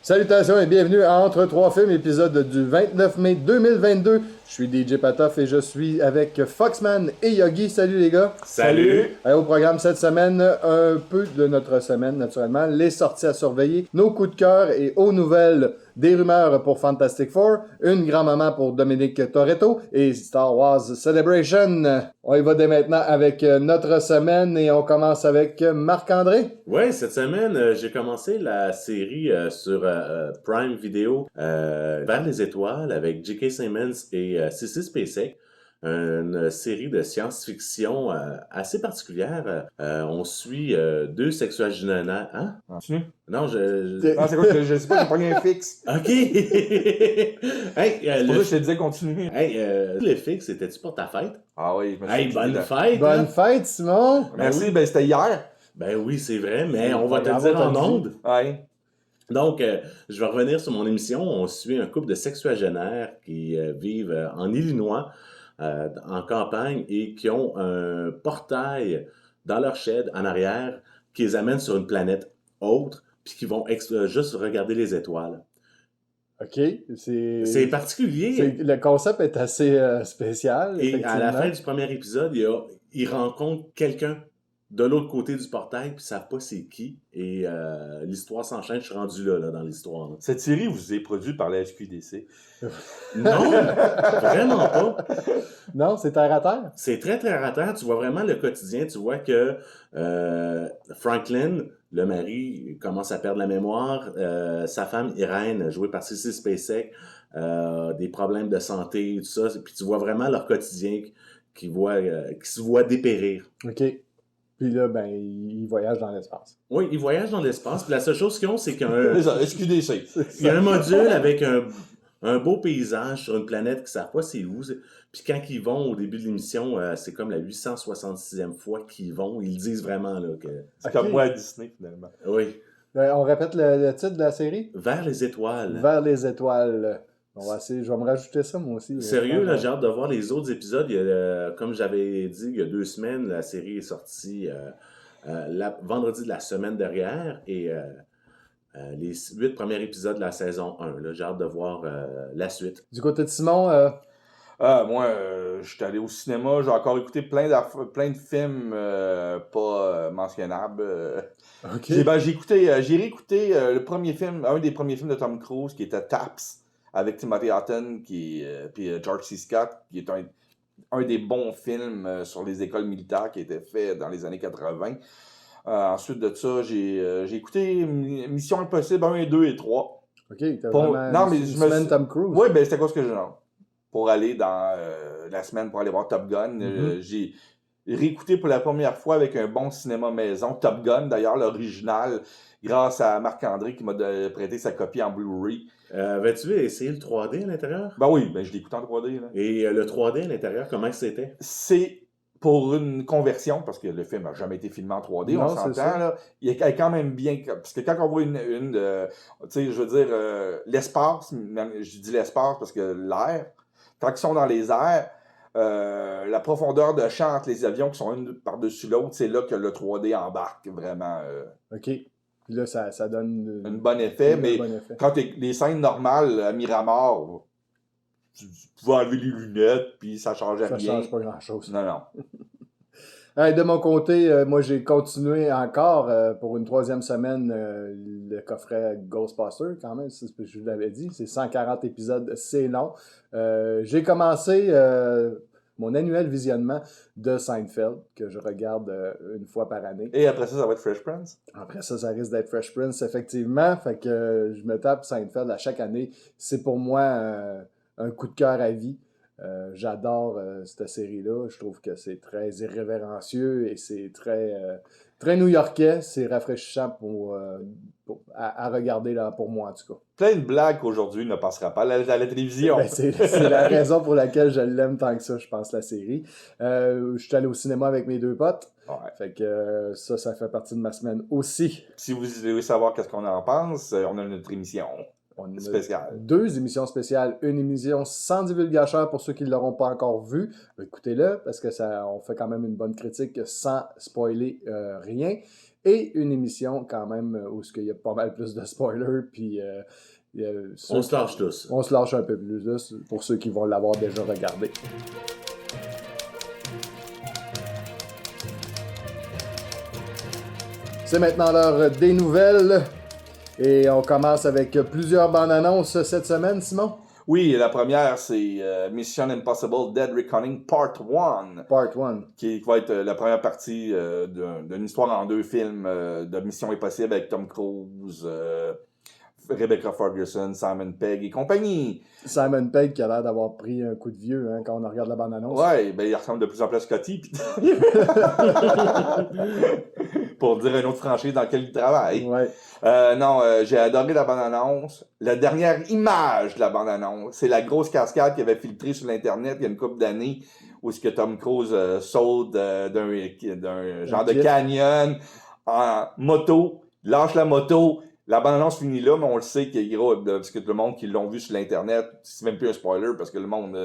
Salutations et bienvenue à Entre trois films, épisode du 29 mai 2022. Je suis DJ Patoff et je suis avec Foxman et Yogi. Salut les gars. Salut. Au programme cette semaine, un peu de notre semaine naturellement, les sorties à surveiller, nos coups de cœur et aux nouvelles, des rumeurs pour Fantastic Four, une grand-maman pour Dominique Toretto et Star Wars Celebration. On y va dès maintenant avec notre semaine et on commence avec Marc-André. Ouais, cette semaine, j'ai commencé la série sur Prime Video Vers les étoiles avec J.K. Simmons et Sissy Spacek. Une série de science-fiction assez particulière. On suit deux sexuagénaires. Hein? Continue. Non, Ah, c'est quoi? Je sais pas, j'ai pas lien fixe. OK! Hey, C'est pour ça que je te disais continue. hey, le fixe, c'était-tu pour ta fête? Ah oui, je me suis Hey, dit, bonne là. fête! Bonne hein? fête, Simon! Merci, ben c'était hier. Ben oui, c'est vrai, mais on va te Bravo, le dire en t'as dit. ondes. Ouais. Donc, je vais revenir sur mon émission. On suit un couple de sexuagénaires qui vivent en Illinois, en campagne, et qui ont un portail dans leur shed en arrière qui les amène sur une planète autre, puis qui vont juste regarder les étoiles. OK, C'est particulier. Le concept est assez spécial. Et à la effectivement. fin du premier épisode, ils rencontrent quelqu'un de l'autre côté du portail, puis ils savent pas c'est qui. Et l'histoire s'enchaîne. Je suis rendu là dans l'histoire. Là. Cette série vous est produite par la SQDC. Non, vraiment pas. Non, c'est terre à terre. C'est très, très ratant. Tu vois vraiment le quotidien. Tu vois que Franklin, le mari, commence à perdre la mémoire. Sa femme, Irène, jouée par Sissy Spacek, des problèmes de santé, tout ça. Puis tu vois vraiment leur quotidien qui se voit dépérir. OK. Puis là, ben, ils voyagent dans l'espace. Oui, ils voyagent dans l'espace. Puis la seule chose qu'ils ont, c'est qu'un C'est ça, SQDC. il y a un module avec un beau paysage sur une planète qui ne savent pas c'est où. Puis quand ils vont au début de l'émission, c'est comme la 866e fois qu'ils vont. Ils disent vraiment là que. C'est comme moi à Disney, finalement. Oui. On répète le titre de la série? Vers les étoiles. Vers les étoiles. On va essayer, je vais me rajouter ça moi aussi. Sérieux, là, j'ai hâte de voir les autres épisodes. Comme j'avais dit il y a 2 semaines, la série est sortie vendredi de la semaine derrière. Et les 8 premiers épisodes de la saison 1. Là, j'ai hâte de voir la suite. Du côté de Simon, Moi, je suis allé au cinéma, j'ai encore écouté plein de films pas mentionnables. OK. J'ai réécouté le premier film, un des premiers films de Tom Cruise qui était Taps avec Timothy Hutton puis George C. Scott, qui est un des bons films sur les écoles militaires qui a été fait dans les années 80. Ensuite de ça, j'ai écouté Mission Impossible 1 et 2 et 3. OK, t'as Bon, vraiment non, mais une je me semaine suis- Tom Cruise. Oui, ben c'était quoi ce que j'ai pour aller dans la semaine pour aller voir Top Gun. Mhm. J'ai réécouté pour la première fois avec un bon cinéma maison Top Gun, d'ailleurs l'original, grâce à Marc-André qui m'a prêté sa copie en Blu-ray. Avais-tu essayé le 3D à l'intérieur? Ben oui, ben je l'ai écouté en 3D. Là. Et le 3D à l'intérieur, comment c'était? C'est pour une conversion, parce que le film n'a jamais été filmé en 3D, Non, on c'est s'entend, ça. là. Il est quand même bien. Parce que quand on voit tu sais, je veux dire, l'espace, je dis l'espace parce que l'air, quand ils sont dans les airs, la profondeur de champ entre les avions qui sont une par-dessus l'autre, c'est là que le 3D embarque vraiment OK. Puis là, ça donne un bon effet. Mais bon effet. quand les scènes normales à Miramar, tu pouvais enlever les lunettes, puis ça changeait Ça rien. change pas grand-chose. Non, non. De mon côté, moi j'ai continué encore pour une 3e semaine le coffret Ghostbusters quand même, c'est ce que je vous l'avais dit, c'est 140 épisodes, c'est long. J'ai commencé mon annuel visionnement de Seinfeld, que je regarde une fois par année. Et après ça va être Fresh Prince? Après ça risque d'être Fresh Prince, effectivement. Fait que je me tape Seinfeld à chaque année. C'est pour moi un coup de cœur à vie. J'adore cette série-là. Je trouve que c'est très irrévérencieux et c'est très new-yorkais. C'est rafraîchissant à regarder là, pour moi, en tout cas. Plein de blagues qu'aujourd'hui ne passera pas à la télévision. Ben, c'est la raison pour laquelle je l'aime tant que ça, je pense, la série. Je suis allé au cinéma avec mes 2 potes. Ouais. Fait que ça fait partie de ma semaine aussi. Si vous voulez savoir qu'est-ce qu'on en pense, on a notre émission. on a Spécial. 2 émissions spéciales. Une émission sans divulgateur pour ceux qui ne l'auront pas encore vu. Écoutez-le, parce que on fait quand même une bonne critique sans spoiler rien. Et une émission quand même où il y a pas mal plus de spoilers, puis... On se lâche tous. On se lâche un peu plus là, pour ceux qui vont l'avoir déjà regardé. C'est maintenant l'heure des nouvelles. Et on commence avec plusieurs bandes annonces cette semaine, Simon. Oui, la première, c'est Mission Impossible Dead Reckoning Part 1. Part 1. Qui va être la première partie d'une histoire en 2 films de Mission Impossible avec Tom Cruise, Rebecca Ferguson, Simon Pegg et compagnie. Simon Pegg qui a l'air d'avoir pris un coup de vieux quand on regarde la bande-annonce. Ouais, ben il ressemble de plus en plus à Scotty. Pour dire une autre franchise dans laquelle il travaille. Ouais. J'ai adoré la bande-annonce. La dernière image de la bande-annonce, c'est la grosse cascade qui avait filtré sur l'Internet il y a une couple d'années où ce que Tom Cruise saute d'un genre de canyon en moto, lâche la moto. La bande-annonce finit là, mais on le sait qu'il y a parce que tout le monde qui l'ont vu sur l'Internet, c'est même plus un spoiler parce que le monde...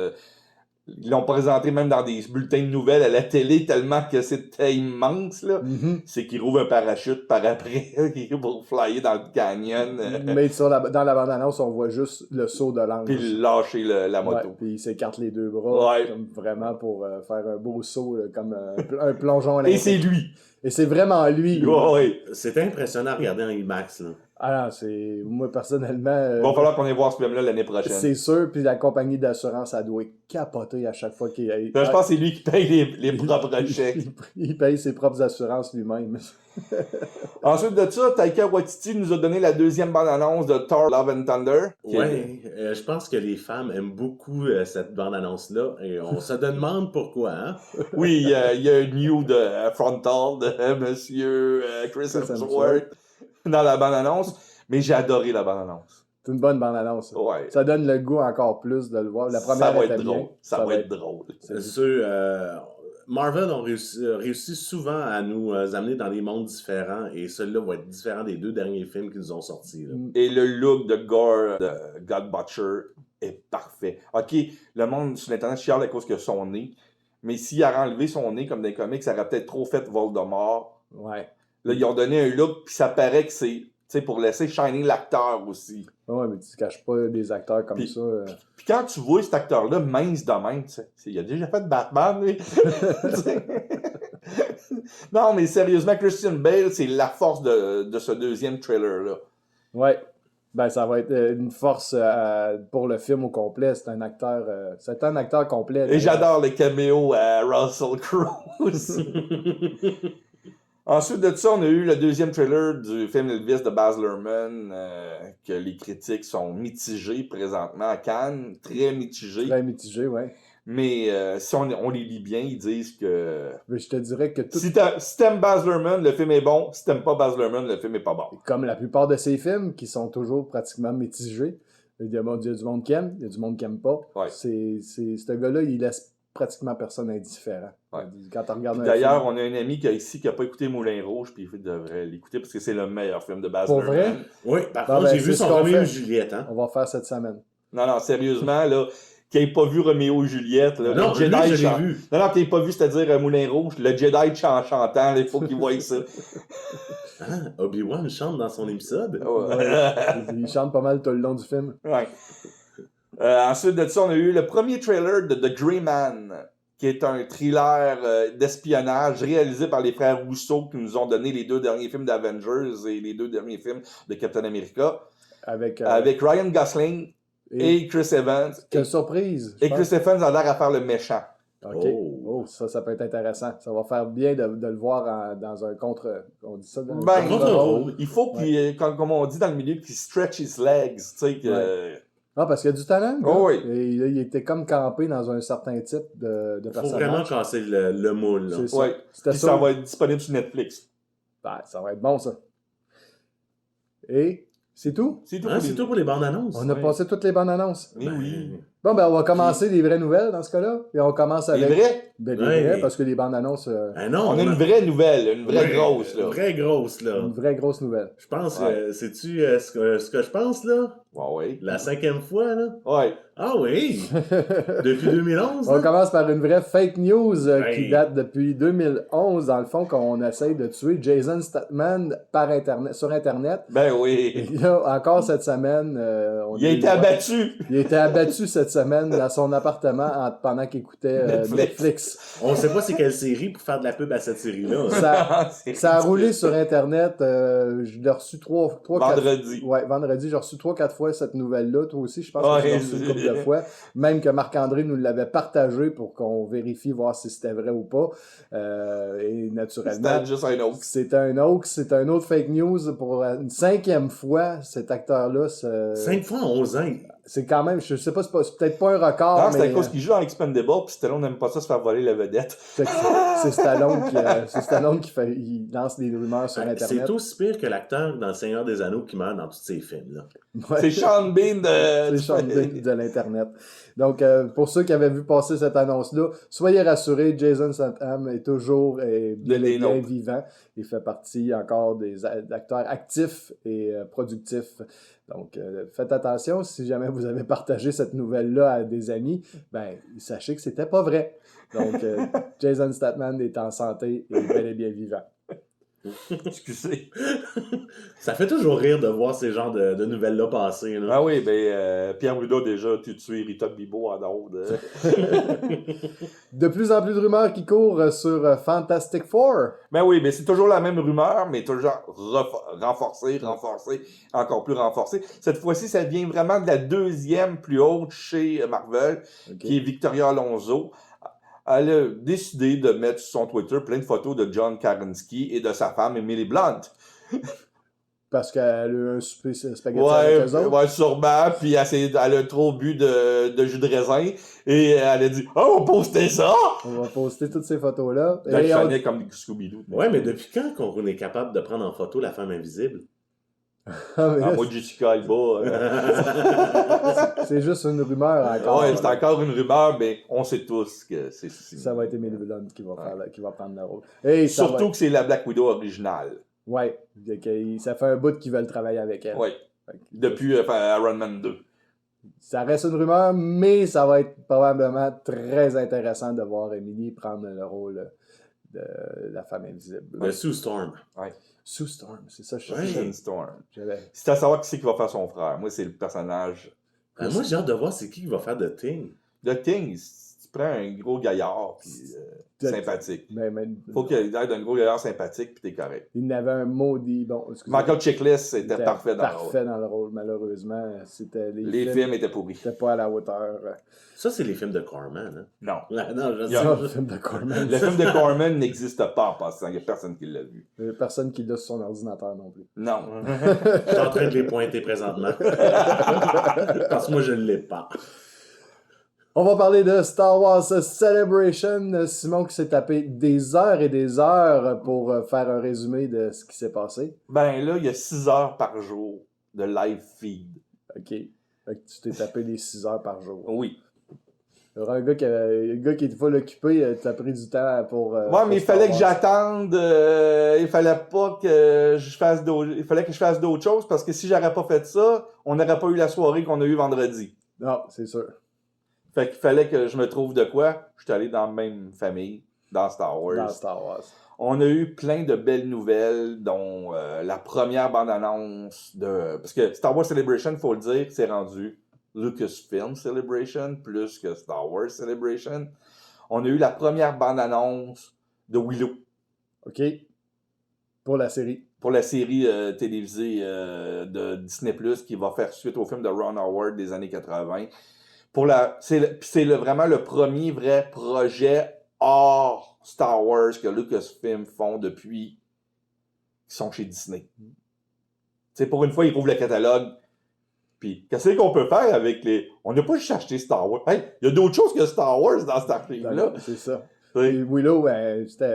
ils l'ont présenté même dans des bulletins de nouvelles à la télé tellement que c'était immense, là. Mm-hmm. C'est qu'il rouvre un parachute par après pour flyer dans le canyon. Mais dans la bande-annonce, on voit juste le saut de l'ange. Puis lâcher la moto. Ouais, puis il s'écarte les 2 bras comme vraiment pour faire un beau saut, là, comme un plongeon olympique. Et c'est lui. Et c'est vraiment lui. Ouais. C'était impressionnant à regarder en IMAX, là. Ah non, moi personnellement... Il va falloir qu'on aille voir ce film-là l'année prochaine. C'est sûr, puis la compagnie d'assurance, elle doit capoter à chaque fois qu'il... Je pense que c'est lui qui paye les propres chèques. Il paye ses propres assurances lui-même. Ensuite de ça, Taika Waititi nous a donné la 2e bande-annonce de Thor Love and Thunder. Oui, je pense que les femmes aiment beaucoup cette bande-annonce-là et on se demande pourquoi. Hein? Oui, il y a un new de frontal de Monsieur Chris Hemsworth dans la bande-annonce, mais j'ai adoré la bande-annonce. C'est une bonne bande-annonce. Ouais. Ça donne le goût encore plus de le voir. La première ça va était être drôle. bien. Ça va être drôle. Marvel ont réussi souvent à nous amener dans des mondes différents et celui-là va être différent des 2 derniers films qu'ils nous ont sortis. Là. Et le look de Gore, de God Butcher, est parfait. OK, le monde sur l'Internet chiale à cause que son nez, mais s'il a enlevé son nez comme dans les comics, ça aurait peut-être trop fait Voldemort. Ouais. Là, ils ont donné un look, puis ça paraît que c'est pour laisser shiner l'acteur aussi. Ouais, mais tu caches pas des acteurs comme ça. Puis quand tu vois cet acteur-là mince de même, il a déjà fait Batman, lui. Non, mais sérieusement, Christian Bale, c'est la force de ce 2e trailer-là. Ouais. Ben, ça va être une force pour le film au complet. C'est un acteur complet. Et j'adore les caméos à Russell Crowe aussi. Ensuite de ça, on a eu le 2e trailer du film Elvis de Baz Luhrmann, que les critiques sont mitigées présentement à Cannes, très mitigées. Très mitigées, ouais. Mais si on les lit bien, ils disent que... Mais je te dirais que tout... Si t'aimes Baz Luhrmann, le film est bon. Si t'aimes pas Baz Luhrmann, le film est pas bon. Comme la plupart de ces films, qui sont toujours pratiquement mitigés, il y a du monde qui aime, il y a du monde qui aime pas. Ouais. Ce gars-là, il laisse pratiquement personne indifférent. Ouais. Quand tu regardes D'ailleurs, on a un ami qui n'a pas écouté Moulin Rouge, puis il devrait l'écouter parce que c'est le meilleur film de Baz Pour Luhrmann. vrai? Oui, par contre, j'ai vu son Roméo et Juliette. Hein? On va faire cette semaine. Non, sérieusement, là, qui n'ait pas vu Roméo et Juliette, là, non, le Jedi lui, je l'ai vu. Non, qui n'ait pas vu, c'est-à-dire Moulin Rouge, le Jedi chantant, là, il faut qu'il voie ça. Ah, Obi-Wan chante dans son épisode? Ouais. Il chante pas mal tout le long du film. Ouais. Ensuite de ça, on a eu le premier trailer de The Gray Man, qui est un thriller d'espionnage réalisé par les frères Rousseau qui nous ont donné les 2 derniers films d'Avengers et les 2 derniers films de Captain America. Avec Ryan Gosling et Chris Evans. Quelle surprise! Et Chris Evans a l'air à faire le méchant. OK. Oh, ça peut être intéressant. Ça va faire bien de le voir dans un contre... On dit ça? Contre-rôle. Il faut qu'il, comme on dit dans le milieu, qu'il stretch his legs. Tu sais, que... Ah, parce qu'il y a du talent. Oh, oui. Et il était comme campé dans un certain type de personnage. Il faut vraiment casser le moule. Là. C'est ça. Ouais. Puis ça va être disponible sur Netflix. Ben, ça va être bon, ça. Et c'est tout? C'est tout, c'est tout pour les bandes annonces. On a passé toutes les bandes annonces. Mais oui. Bon, ben, on va commencer les vraies nouvelles dans ce cas-là. Et on commence Les avec. vrais? Ben, les Ouais. vraies, parce que les bandes annonces. Ah non, On a une vraie nouvelle, une vraie grosse, là. Une vraie grosse, là. Une vraie grosse nouvelle. Je pense, Ouais. sais-tu ce que je pense, là? Ouais, La 5e fois, là? ouais. Ah oui! Depuis 2011, On là? commence par une vraie fake news qui Hey. date depuis 2011, dans le fond, qu'on essaye de tuer Jason Statham sur Internet. Ben Et oui. là, encore cette semaine, Il a été abattu. Il a été abattu cette semaine dans son appartement pendant qu'il écoutait Netflix. On sait pas c'est quelle série pour faire de la pub à cette série-là. Ça a roulé sur Internet. Je l'ai reçu 3 Vendredi. Ouais, vendredi, j'ai reçu 3-4 fois cette nouvelle-là. Toi aussi, je pense que tu l'as reçu une couple de fois. Même que Marc-André nous l'avait partagé pour qu'on vérifie, voir si c'était vrai ou pas. Et naturellement, C'était juste un hoax. c'est un hoax, c'est un autre fake news pour une 5e fois. Cet acteur-là, 5 fois en 11 ans. c'est quand même, je sais pas, c'est peut-être pas un record, Non, c'est mais à cause qu'il joue en Expendable, puis Stallone n'aime pas ça se faire voler la vedette. c'est Stallone il lance des rumeurs sur Internet. C'est aussi pire que l'acteur dans Le Seigneur des Anneaux qui meurt dans tous ses films. Là. Ouais. C'est Sean Bean C'est Sean Bean de l'Internet. Donc, pour ceux qui avaient vu passer cette annonce-là, soyez rassurés, Jason Statham est toujours bien vivant. Il fait partie encore des acteurs actifs et productifs. Donc, faites attention, si jamais vous avez partagé cette nouvelle-là à des amis, ben, sachez que c'était pas vrai. Donc, Jason Statham est en santé et bel et bien vivant. Excusez. Ça fait toujours rire de voir ces genres de nouvelles-là passer. Là. Ah oui, ben, Pierre Brudeau a déjà tué Rita Bibo en ordre. De plus en plus de rumeurs qui courent sur Fantastic Four. Ben oui, mais c'est toujours la même rumeur, mais toujours renforcée, encore plus renforcée. Cette fois-ci, ça vient vraiment de la 2e plus haute chez Marvel, qui est Victoria Alonso. Elle a décidé de mettre sur son Twitter plein de photos de John Krasinski et de sa femme Emily Blunt. Parce qu'elle a eu un souper spaghetti avec eux autres. Ouais, sûrement. Puis elle a trop bu de jus de raisin. Et elle a dit « Oh, on postait ça! » On va poster toutes ces photos-là. Elle sonnait comme des Scooby-Doo. Ouais, mais depuis quand qu'on est capable de prendre en photo la femme invisible? Moi, Jessica Alba. C'est juste une rumeur encore. Ouais, c'est encore une rumeur, mais on sait tous que c'est... Ça va être Emily Blunt qui va prendre le rôle. Surtout que c'est la Black Widow originale. Ouais, ça fait un bout qu'ils veulent travailler avec elle. Ouais. Depuis Iron Man 2. Ça reste une rumeur, mais ça va être probablement très intéressant de voir Emily prendre le rôle de la femme invisible. De Sue Storm. Ouais. Sue Storm, c'est ça, je Sue Storm. J'avais... C'est à savoir qui c'est qui va faire son frère. Moi, c'est le personnage. Moi, j'ai hâte de voir c'est qui va faire The Thing. The Thing, tu prends un gros gaillard puis sympathique. Faut qu'il ait un gros gaillard sympathique puis t'es correct. Il n'avait un maudit bon. Michael Chiklis était parfait dans le rôle. Malheureusement, c'était les films étaient pourris. C'était pas à la hauteur. Ça, c'est les films de Corman. Hein? Non. Non, je sais. Le film de Corman. Le film de Corman n'existe pas en passant. Il n'y a personne qui l'a vu. Il n'y a personne qui l'a sur son ordinateur non plus. Non. Je suis en train de les pointer présentement. Parce que moi, je ne l'ai pas. On va parler de Star Wars Celebration. Simon qui s'est tapé des heures et des heures pour faire un résumé de ce qui s'est passé. Ben là, il y a 6 heures par jour de live feed. OK. Fait que tu t'es tapé des 6 heures par jour. Oui. Alors, un gars qui était full occupé, t'as pris du temps pour... ouais, mais il fallait que j'attende. Il fallait pas que je fasse il fallait que je fasse d'autres choses parce que si j'aurais pas fait ça, on n'aurait pas eu la soirée qu'on a eue vendredi. Non, c'est sûr. Fait qu'il fallait que je me trouve de quoi. Je suis allé dans la même famille, dans Star Wars. Dans Star Wars. On a eu plein de belles nouvelles, dont la première bande-annonce de... Parce que Star Wars Celebration, il faut le dire, c'est rendu Lucasfilm Celebration plus que Star Wars Celebration. On a eu la première bande-annonce de Willow. OK. Pour la série. Pour la série télévisée de Disney+, qui va faire suite au film de Ron Howard des années 80. C'est vraiment le premier vrai projet hors Star Wars que Lucasfilm font depuis qu'ils sont chez Disney. T'sais, pour une fois, ils ouvrent le catalogue. Puis, qu'est-ce qu'on peut faire avec les... On n'a pas juste acheté Star Wars. Hey, il y a d'autres choses que Star Wars dans Star Trek-là. C'est ça. Et Willow,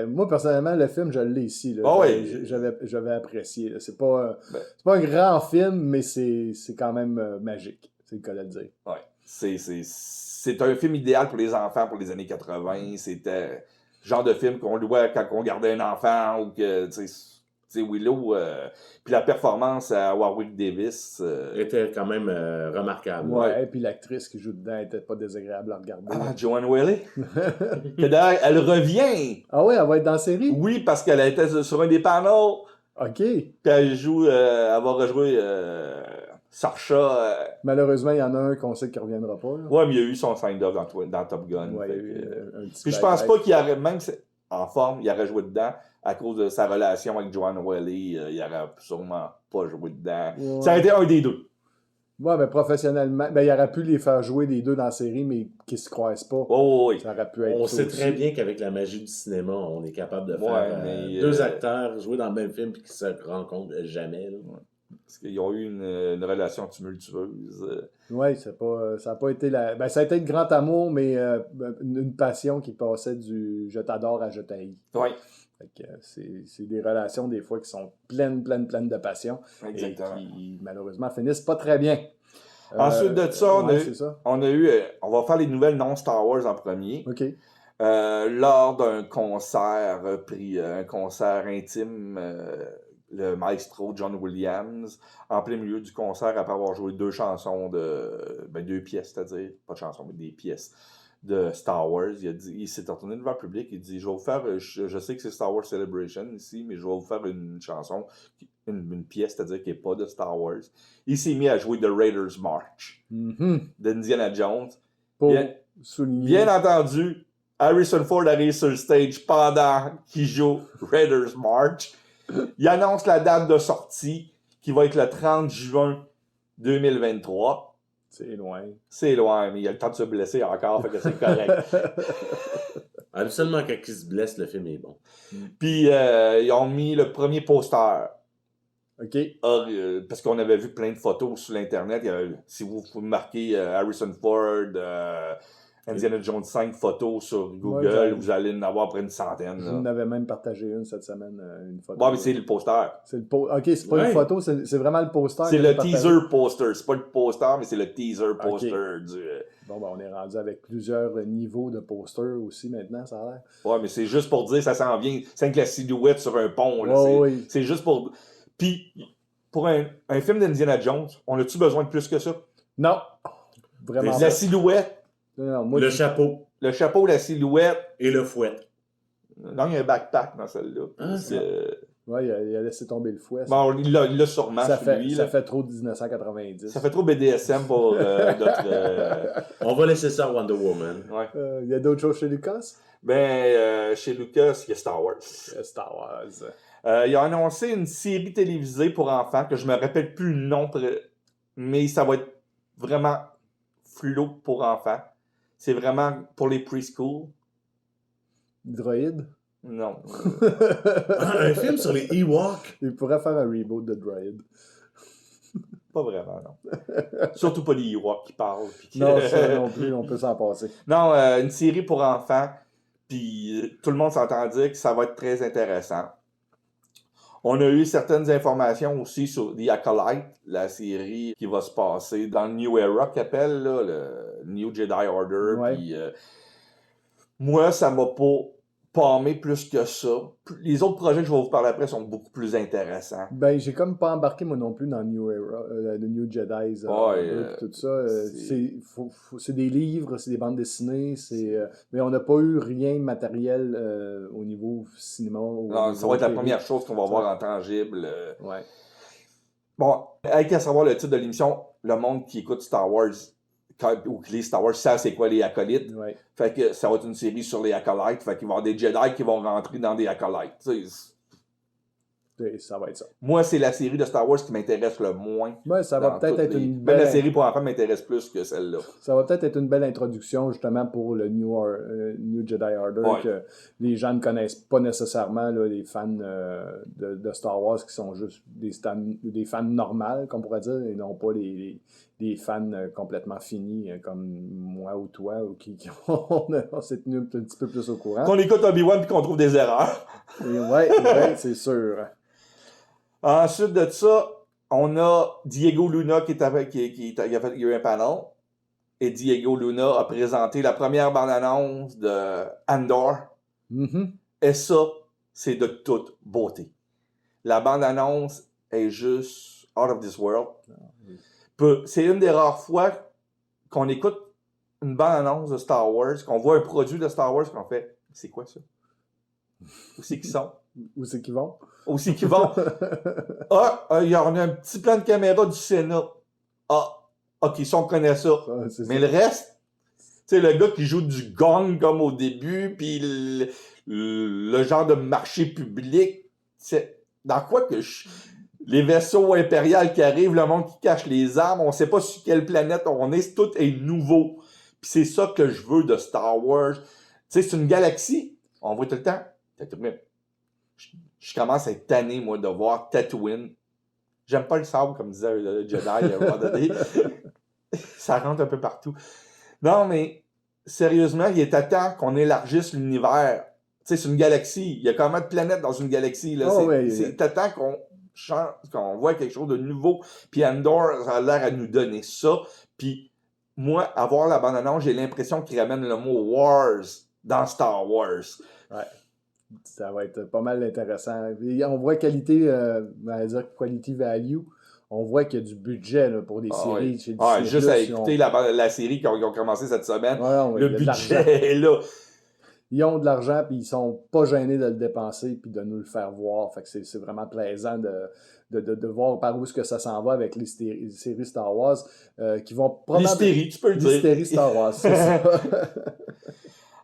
moi, personnellement, le film, je l'ai ici. Là. Oh, ouais. J'avais apprécié. C'est pas un grand film, mais c'est quand même magique. C'est le cas de le dire. Ouais. C'est un film idéal pour les enfants pour les années 80. C'était le genre de film qu'on louait quand on gardait un enfant ou que, tu sais, Willow. Puis la performance à Warwick Davis. Était quand même remarquable. Ouais, et puis l'actrice qui joue dedans était pas désagréable à regarder. Joanne Whaley. Que d'ailleurs, elle revient. Ah ouais, elle va être dans la série? Oui, parce qu'elle était sur un des panels. OK. Puis elle va rejouer Sarsha. Malheureusement, il y en a un qu'on sait qu'il reviendra pas. Là. Ouais, mais il y a eu son sign-off dans Top Gun. Ouais, Fait il y a eu que, un petit puis je bye-bye. pense pas qu'il aurait, même en forme, il aurait joué dedans à cause de sa relation avec Joanne Whaley. Il aurait sûrement pas joué dedans. Ouais. Ça aurait été un des deux. Ouais, mais professionnellement, ben, il aurait pu les faire jouer les deux dans la série, mais qu'ils se croisent pas. Oh, oui. Ça aurait pu être On ça sait aussi. très bien qu'avec la magie du cinéma, on est capable de faire mais, deux acteurs jouer dans le même film et qui se rencontrent jamais. Là. Parce qu'ils ont eu une relation tumultueuse. Oui, ça n'a pas été ben, ça a été de grand amour, mais une passion qui passait du je t'adore à je t'haïs. Oui. Fait que c'est des relations, des fois, qui sont pleines de passion. Exactement. Et qui, malheureusement, finissent pas très bien. Ensuite de ça, c'est ça. on va faire les nouvelles non-Star Wars en premier. OK. Lors d'un concert, un concert intime, le maestro John Williams, en plein milieu du concert, après avoir joué deux chansons deux pièces, c'est-à-dire, pas de chansons, mais des pièces de Star Wars, il s'est retourné devant le public, il dit, je vais vous faire, je sais que c'est Star Wars Celebration ici, mais je vais vous faire une chanson, une pièce, c'est-à-dire qui n'est pas de Star Wars. Il s'est mis à jouer The Raiders March d'Indiana Jones. Pour souligner. Bien entendu, Harrison Ford arrive sur le stage pendant qu'il joue Raiders March. Il annonce la date de sortie qui va être le 30 juin 2023. C'est loin. C'est loin, mais il a le temps de se blesser encore, fait que c'est correct. Absolument, quand il se blesse, le film est bon. Puis, ils ont mis le premier poster. OK. Parce qu'on avait vu plein de photos sur l'Internet. Si vous marquez Harrison Ford, Indiana Jones 5 photos sur Google, vous allez en avoir près d'une centaine. Vous en avez même partagé une cette semaine, une photo. Ouais, mais c'est le poster. OK, c'est pas une photo, c'est vraiment le poster. C'est le teaser poster. C'est pas le poster, mais c'est le teaser poster du... Bon, ben, on est rendu avec plusieurs niveaux de posters aussi maintenant, ça a l'air. Ouais, mais c'est juste pour dire, ça s'en vient. C'est avec la silhouette sur un pont. Là, oui. C'est juste pour... Puis, pour un film d'Indiana Jones, on a-tu besoin de plus que ça? Non. Vraiment La silhouette. Non, moi, le chapeau. Le chapeau, la silhouette. Et le fouet. Non, il y a un backpack dans celle-là. Oui, il a laissé tomber le fouet. Bon, il l'a sûrement ça chez lui. Ça fait trop 1990. Ça fait trop BDSM pour notre... On va laisser ça à Wonder Woman. Ouais. Il y a d'autres choses chez Lucas? Ben, chez Lucas, il y a Star Wars. Star Wars. Il a annoncé une série télévisée pour enfants, que je me rappelle plus le nom, mais ça va être vraiment flou pour enfants. C'est vraiment pour les preschool. Droïde? Non. Un film sur les Ewoks? Il pourrait faire un reboot de Droïde. Pas vraiment, non. Surtout pas les Ewoks qui parlent. Non, ça non plus, on peut s'en passer. Non, une série pour enfants, puis tout le monde s'entend dire que ça va être très intéressant. On a eu certaines informations aussi sur The Acolyte, la série qui va se passer dans le New Era qu'appelle, là, le New Jedi Order. Ouais. Puis, moi, ça m'a pas pâmé plus que ça. Les autres projets que je vais vous parler après sont beaucoup plus intéressants. Ben, j'ai comme pas embarqué moi non plus dans New Era, le New Jedi's, tout ça. C'est des livres, c'est des bandes dessinées, mais on n'a pas eu rien de matériel au niveau cinéma. Non, ça va être la première chose qu'on va voir en tangible. Ouais. Bon, avec à savoir le titre de l'émission, le monde qui écoute Star Wars, ou qui lit Star Wars, savent c'est quoi les acolytes. Ouais. Fait que ça va être une série sur les acolytes. Fait qu'il va y avoir des Jedi qui vont rentrer dans des acolytes. Ça va être ça. Moi, c'est la série de Star Wars qui m'intéresse le moins. Ouais, ça va peut-être être une Même belle... la série pour enfants m'intéresse plus que celle-là. Ça va peut-être être une belle introduction justement pour le New Jedi Order, que les gens ne connaissent pas nécessairement, là, les fans de Star Wars qui sont juste des fans normales, qu'on pourrait dire, et non pas des fans complètement finis comme moi ou toi, ou on s'est tenu un petit peu plus au courant. Qu'on écoute Obi-Wan et qu'on trouve des erreurs. Ouais, c'est sûr. Ensuite de ça, on a Diego Luna qui a eu un panel. et Diego Luna a présenté la première bande-annonce de Andor. Mhm. Et ça, c'est de toute beauté. La bande-annonce est juste out of this world. C'est une des rares fois qu'on écoute une bande-annonce de Star Wars, qu'on voit un produit de Star Wars, qu'on fait « C'est quoi ça? Où c'est qu'ils sont? Où c'est qu'ils vont? Où c'est qu'ils vont? Il y a un petit plan de caméra du Sénat. OK, ça, on connaît ça. Mais le reste, tu sais, le gars qui joue du gong comme au début, puis le genre de marché public, c'est dans quoi que les vaisseaux impériaux qui arrivent, le monde qui cache les armes, on sait pas sur quelle planète on est, tout est nouveau. Puis c'est ça que je veux de Star Wars. Tu sais, c'est une galaxie, on voit tout le temps. Je commence à être tanné, moi, de voir Tatooine. J'aime pas le sable, comme disait le Jedi à un moment donné. Ça rentre un peu partout. Non, mais sérieusement, il est à temps qu'on élargisse l'univers. Tu sais, c'est une galaxie. Il y a combien de planètes dans une galaxie? Là? C'est à temps qu'on change, qu'on voit quelque chose de nouveau. Puis Andor, ça a l'air à nous donner ça. Puis moi, à voir la bande-annonce, j'ai l'impression qu'il ramène le mot Wars dans Star Wars. Ouais. Ça va être pas mal intéressant. Et on voit qualité, on va dire quality value. On voit qu'il y a du budget là, pour des séries. Oui. Chez Disney+, juste à écouter la série qui ont commencé cette semaine, ouais, le budget est là. Ils ont de l'argent, puis ils sont pas gênés de le dépenser, puis de nous le faire voir. Fait que c'est vraiment plaisant de voir par où est-ce que ça s'en va avec les séries Star Wars, qui vont probablement... L'hystérie, tu peux le dire. L'hystérie Star Wars, c'est ça.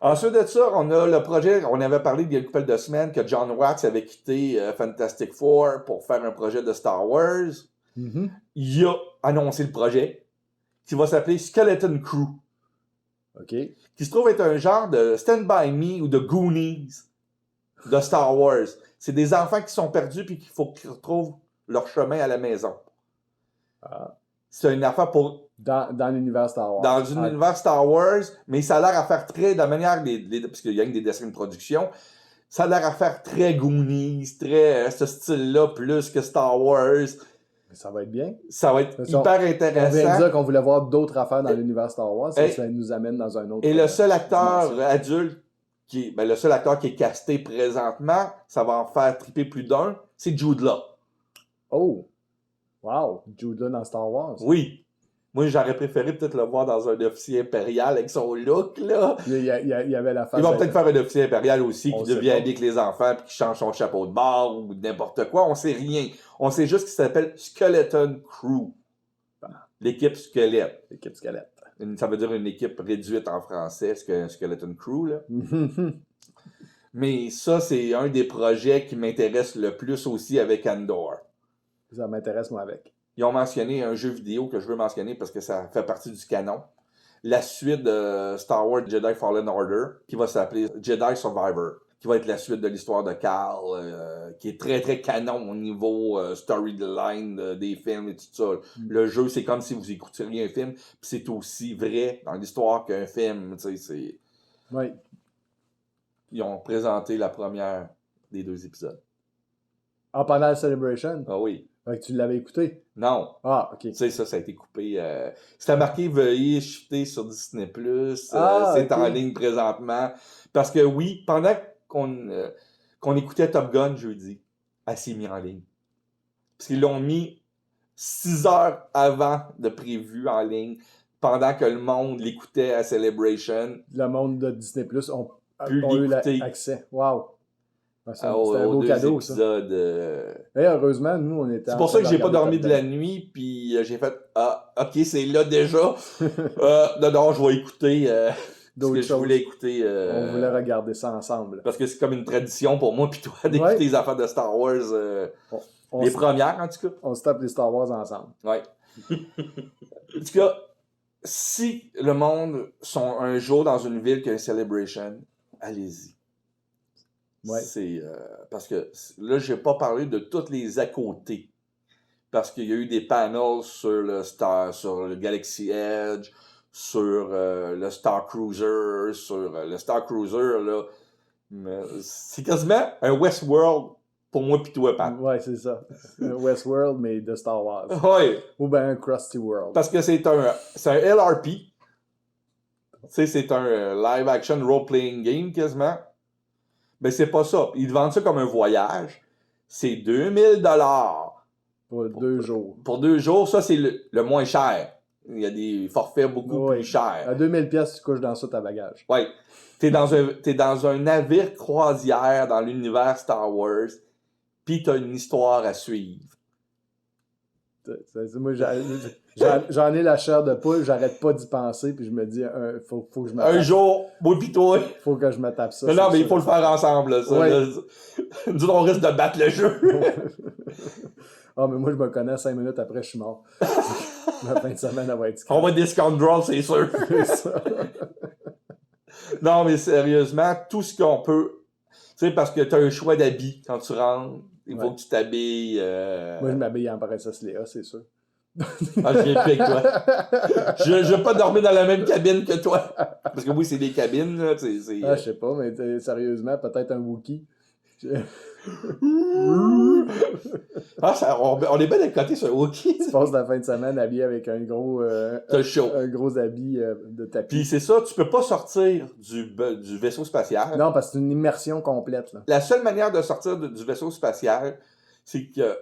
Ensuite de ça, on a le projet, on avait parlé il y a une couple de semaines que John Watts avait quitté Fantastic Four pour faire un projet de Star Wars. Mm-hmm. Il a annoncé le projet qui va s'appeler Skeleton Crew. OK. Qui se trouve être un genre de Stand By Me ou de Goonies de Star Wars. C'est des enfants qui sont perdus puis qu'il faut qu'ils retrouvent leur chemin à la maison. Ah. C'est une affaire pour... Dans l'univers Star Wars. Dans l'univers Star Wars, mais ça a l'air à faire très... De la manière... parce qu'il y a des dessins de production, ça a l'air à faire très Goonies, très ce style-là, plus que Star Wars. Ça va être bien. Ça va être hyper intéressant. On vient de dire qu'on voulait voir d'autres affaires dans l'univers Star Wars. Ça nous amène dans un autre... Et le seul acteur adulte, le seul acteur qui est casté présentement, ça va en faire triper plus d'un, c'est Jude Law. Oh! Wow! Jude Law dans Star Wars. Oui. Moi, j'aurais préféré peut-être le voir dans un officier impérial avec son look, là. Il y avait la face... Ils vont peut-être faire un officier impérial aussi qui devient bien avec les enfants puis qui change son chapeau de bord ou n'importe quoi. On sait rien. On sait juste qu'il s'appelle Skeleton Crew. L'équipe squelette. L'équipe squelette. Ça veut dire une équipe réduite en français, Skeleton Crew, là. Mais ça, c'est un des projets qui m'intéresse le plus aussi avec Andor. Ça m'intéresse, moi, avec. Ils ont mentionné un jeu vidéo que je veux mentionner parce que ça fait partie du canon. La suite de Star Wars Jedi Fallen Order, qui va s'appeler Jedi Survivor, qui va être la suite de l'histoire de Cal, qui est très très canon au niveau storyline des films et tout ça. Le jeu, c'est comme si vous écouteriez un film, puis c'est aussi vrai dans l'histoire qu'un film. Tu sais, c'est... Oui. Ils ont présenté la première des 2 épisodes. Ah, pendant la Celebration? Ah oui. Fait que tu l'avais écouté? Non. Ah, OK. Tu sais, ça a été coupé. C'était marqué « Veuillez shifter sur Disney+. » C'est en ligne présentement. Parce que oui, pendant qu'on écoutait Top Gun jeudi, elle s'est mise en ligne. Parce qu'ils l'ont mis 6 heures avant de prévu en ligne, pendant que le monde l'écoutait à Celebration. Le monde de Disney+, ont eu l'accès. Wow! C'est un beau cadeau, ça. Et heureusement, nous, on était... C'est pour ça que j'ai pas dormi de la nuit, puis j'ai fait « Ah, OK, c'est là déjà. Non, je vais écouter ce que je voulais écouter. » On voulait regarder ça ensemble. Parce que c'est comme une tradition pour moi puis toi d'écouter les affaires de Star Wars. Les premières, en tout cas. On se tape les Star Wars ensemble. Oui. En tout cas, si le monde sont un jour dans une ville qui a une Celebration, allez-y. Ouais. C'est parce que là, je n'ai pas parlé de tous les à côté. Parce qu'il y a eu des panels sur le Galaxy Edge, sur le Star Cruiser, le Star Cruiser, là. C'est quasiment un Westworld pour moi pis toi, Pat. Ouais, c'est ça. Un Westworld, mais de Star Wars. Ouais. Ou bien un Krusty World. Parce que c'est un LRP. sais, c'est un live-action role-playing game quasiment. Mais c'est pas ça. Ils te vendent ça comme un voyage. C'est 2000 $. Pour 2 jours. Pour 2 jours, ça, c'est le moins cher. Il y a des forfaits beaucoup Oui. plus chers. À 2000 pièces, tu couches dans ça ta bagage. Ouais. T'es dans un navire croisière dans l'univers Star Wars, pis t'as une histoire à suivre. Moi, j'en ai la chair de poule, j'arrête pas d'y penser, puis je me dis, faut que je me Un tape. jour, moi pis toi. Faut que je me tape ça. Non, mais il sûr. faut le faire ensemble, là, ça. Ouais. Là. Nous autres, on risque de battre le jeu. Ah, mais moi, je me connais 5 minutes après, je suis mort. La fin de semaine, elle va être On va discount draw, c'est sûr. C'est ça. Non, mais sérieusement, tout ce qu'on peut. Tu sais, parce que t'as un choix d'habits quand tu rentres. Il faut Ouais. que tu t'habilles. Moi, je m'habille en princesse Léa, c'est sûr. Ah, je viens plus avec toi. Je veux pas dormir dans la même cabine que toi. Parce que oui, c'est des cabines, là. Ah, je sais pas, mais sérieusement, peut-être un Wookie. Ah, on est bien à côté sur Wookiee. Tu passes la fin de semaine habillé avec un gros, T'as chaud. un gros habit de tapis. Puis c'est ça, tu peux pas sortir du vaisseau spatial. Non, parce que c'est une immersion complète. Là. La seule manière de sortir du vaisseau spatial, c'est que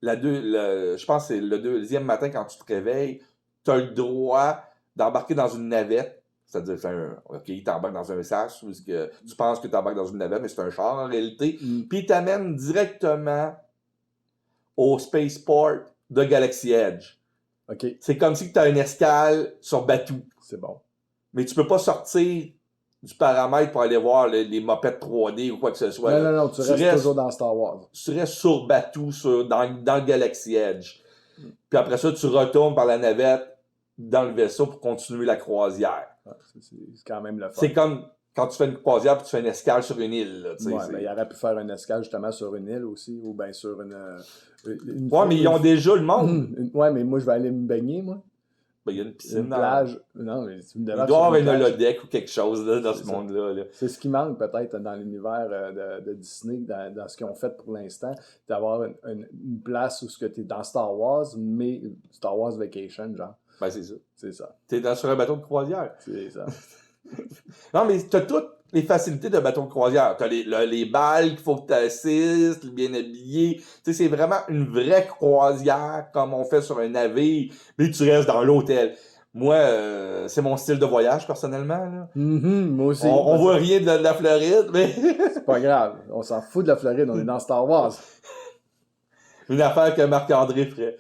je pense que c'est le deuxième matin quand tu te réveilles, tu as le droit d'embarquer dans une navette. C'est-à-dire, OK, tu embarques dans un sas, ou que tu penses que tu embarques dans une navette, mais c'est un char en réalité. Puis il t'amène directement au spaceport de Galaxy Edge. OK, C'est comme si tu as une escale sur Batuu. c'est bon. Mais tu peux pas sortir du paramètre pour aller voir les mopettes 3D ou quoi que ce soit. Non, tu restes toujours dans Star Wars. Tu restes sur Batuu, dans le Galaxy Edge. Puis après ça, tu retournes par la navette dans le vaisseau pour continuer la croisière. Ah, c'est quand même le fun. C'est comme quand tu fais une croisière puis tu fais une escale sur une île. Là, Ouais, mais il aurait pu faire une escale justement sur une île aussi, ou bien sur une ouais, mais ils ont déjà le monde. Ouais, mais moi, je vais aller me baigner, moi. Ben, il y a une piscine. Une plage. Non, mais tu me Il débarques doit y avoir sur une plage. holodeck ou quelque chose là, dans C'est ce ça. monde-là. Là. C'est ce qui manque peut-être dans l'univers de Disney, dans ce qu'ils ont fait pour l'instant, d'avoir une place où tu es dans Star Wars, mais Star Wars Vacation, genre. Ben, c'est ça. C'est ça. T'es sur un bateau de croisière. C'est ça. Non, mais t'as toutes les facilités de bateau de croisière. T'as les balles qu'il faut que tu assistes, bien habillé. Tu sais, c'est vraiment une vraie croisière comme on fait sur un navire, mais tu restes dans l'hôtel. Moi, c'est mon style de voyage, personnellement. Là. Moi aussi. On voit rien de la Floride, mais C'est pas grave. On s'en fout de la Floride, on est dans Star Wars. une affaire que Marc-André ferait.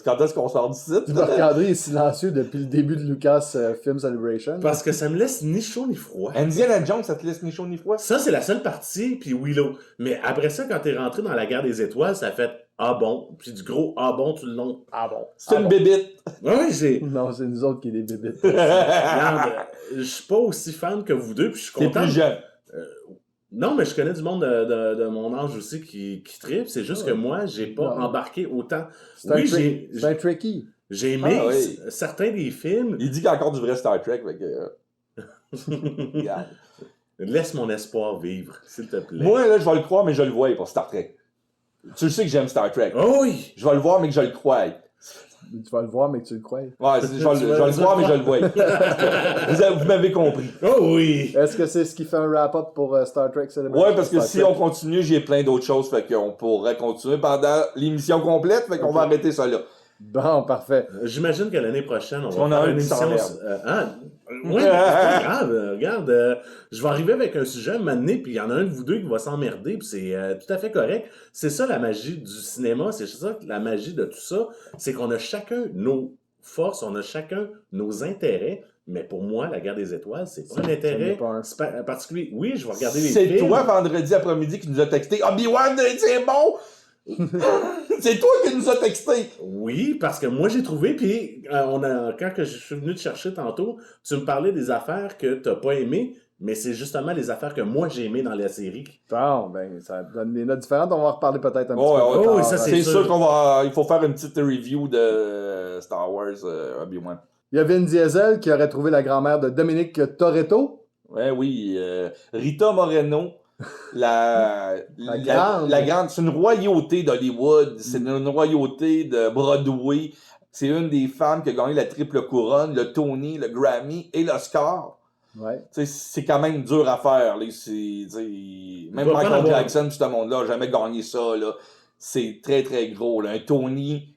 Quand est-ce qu'on sort du site? Marc-André est silencieux depuis le début de Lucas Film Celebration. Parce que ça me laisse ni chaud ni froid. Indiana Jones, ça te laisse ni chaud ni froid? Ça, c'est la seule partie, puis Willow. Mais après ça, quand t'es rentré dans la guerre des étoiles, ça a fait « Ah bon », puis du gros « Ah bon » tout le long. Ah bon. C'est une bébite. Ouais, j'ai... Non, c'est nous autres qui est des bébites. Regarde, je suis pas aussi fan que vous deux, puis je suis T'es content. plus jeune. Non, mais je connais du monde de mon âge aussi qui tripe. C'est juste que moi, j'ai pas Non. embarqué autant. C'est un tricky. J'ai aimé Ah, oui. certains des films. Il dit qu'il y a encore du vrai Star Trek, fait que... regarde. Laisse mon espoir vivre, s'il te plaît. Moi, là, je vais le croire, mais je le vois pour Star Trek. Tu le sais que j'aime Star Trek. Oh oui! Je vais le voir, mais que je le crois. Tu vas le voir, mais que tu le crois. Ouais, je vais le croire, mais je le vois. Vous m'avez compris. Oh oui! Est-ce que c'est ce qui fait un wrap-up pour Star Trek Celebration? Ouais, parce que Star si Trek. on continue, j'ai plein d'autres choses, fait qu'on pourrait continuer pendant l'émission complète, fait qu'on va arrêter ça là. Bon, parfait. J'imagine que l'année prochaine, on va On a faire un une qui émission... s'emmerde. Oui, c'est pas grave. Regarde, je vais arriver avec un sujet m'amener, puis il y en a un de vous deux qui va s'emmerder, puis c'est tout à fait correct. C'est ça la magie du cinéma, c'est ça la magie de tout ça, c'est qu'on a chacun nos forces, on a chacun nos intérêts, mais pour moi, la guerre des étoiles, c'est pas un intérêt particulier. Oui, je vais regarder les films. C'est toi, vendredi après-midi, qui nous a texté « Obi-Wan, c'est bon! » C'est toi qui nous a texté! Oui, parce que moi j'ai trouvé, puis quand je suis venu te chercher tantôt, tu me parlais des affaires que t'as pas aimées, mais c'est justement les affaires que moi j'ai aimées dans la série. Bon, ben, ça donne des notes différentes. On va en reparler peut-être un petit Ouais, peu plus oui, tard. ça, C'est sûr. sûr il faut faire une petite review de Star Wars Obi-Wan. Il y a Vin Diesel qui aurait trouvé la grand-mère de Dominique Toretto. Ouais, oui. Rita Moreno, la grande, c'est une royauté d'Hollywood, c'est une royauté de Broadway. C'est une des femmes qui a gagné la triple couronne, le Tony, le Grammy et l'Oscar. Ouais. C'est quand même dur à faire. Là. Même va pas Michael l'avoir. Jackson, tout ce monde-là, n'a jamais gagné ça. Là. C'est très, très gros. Là. Un Tony,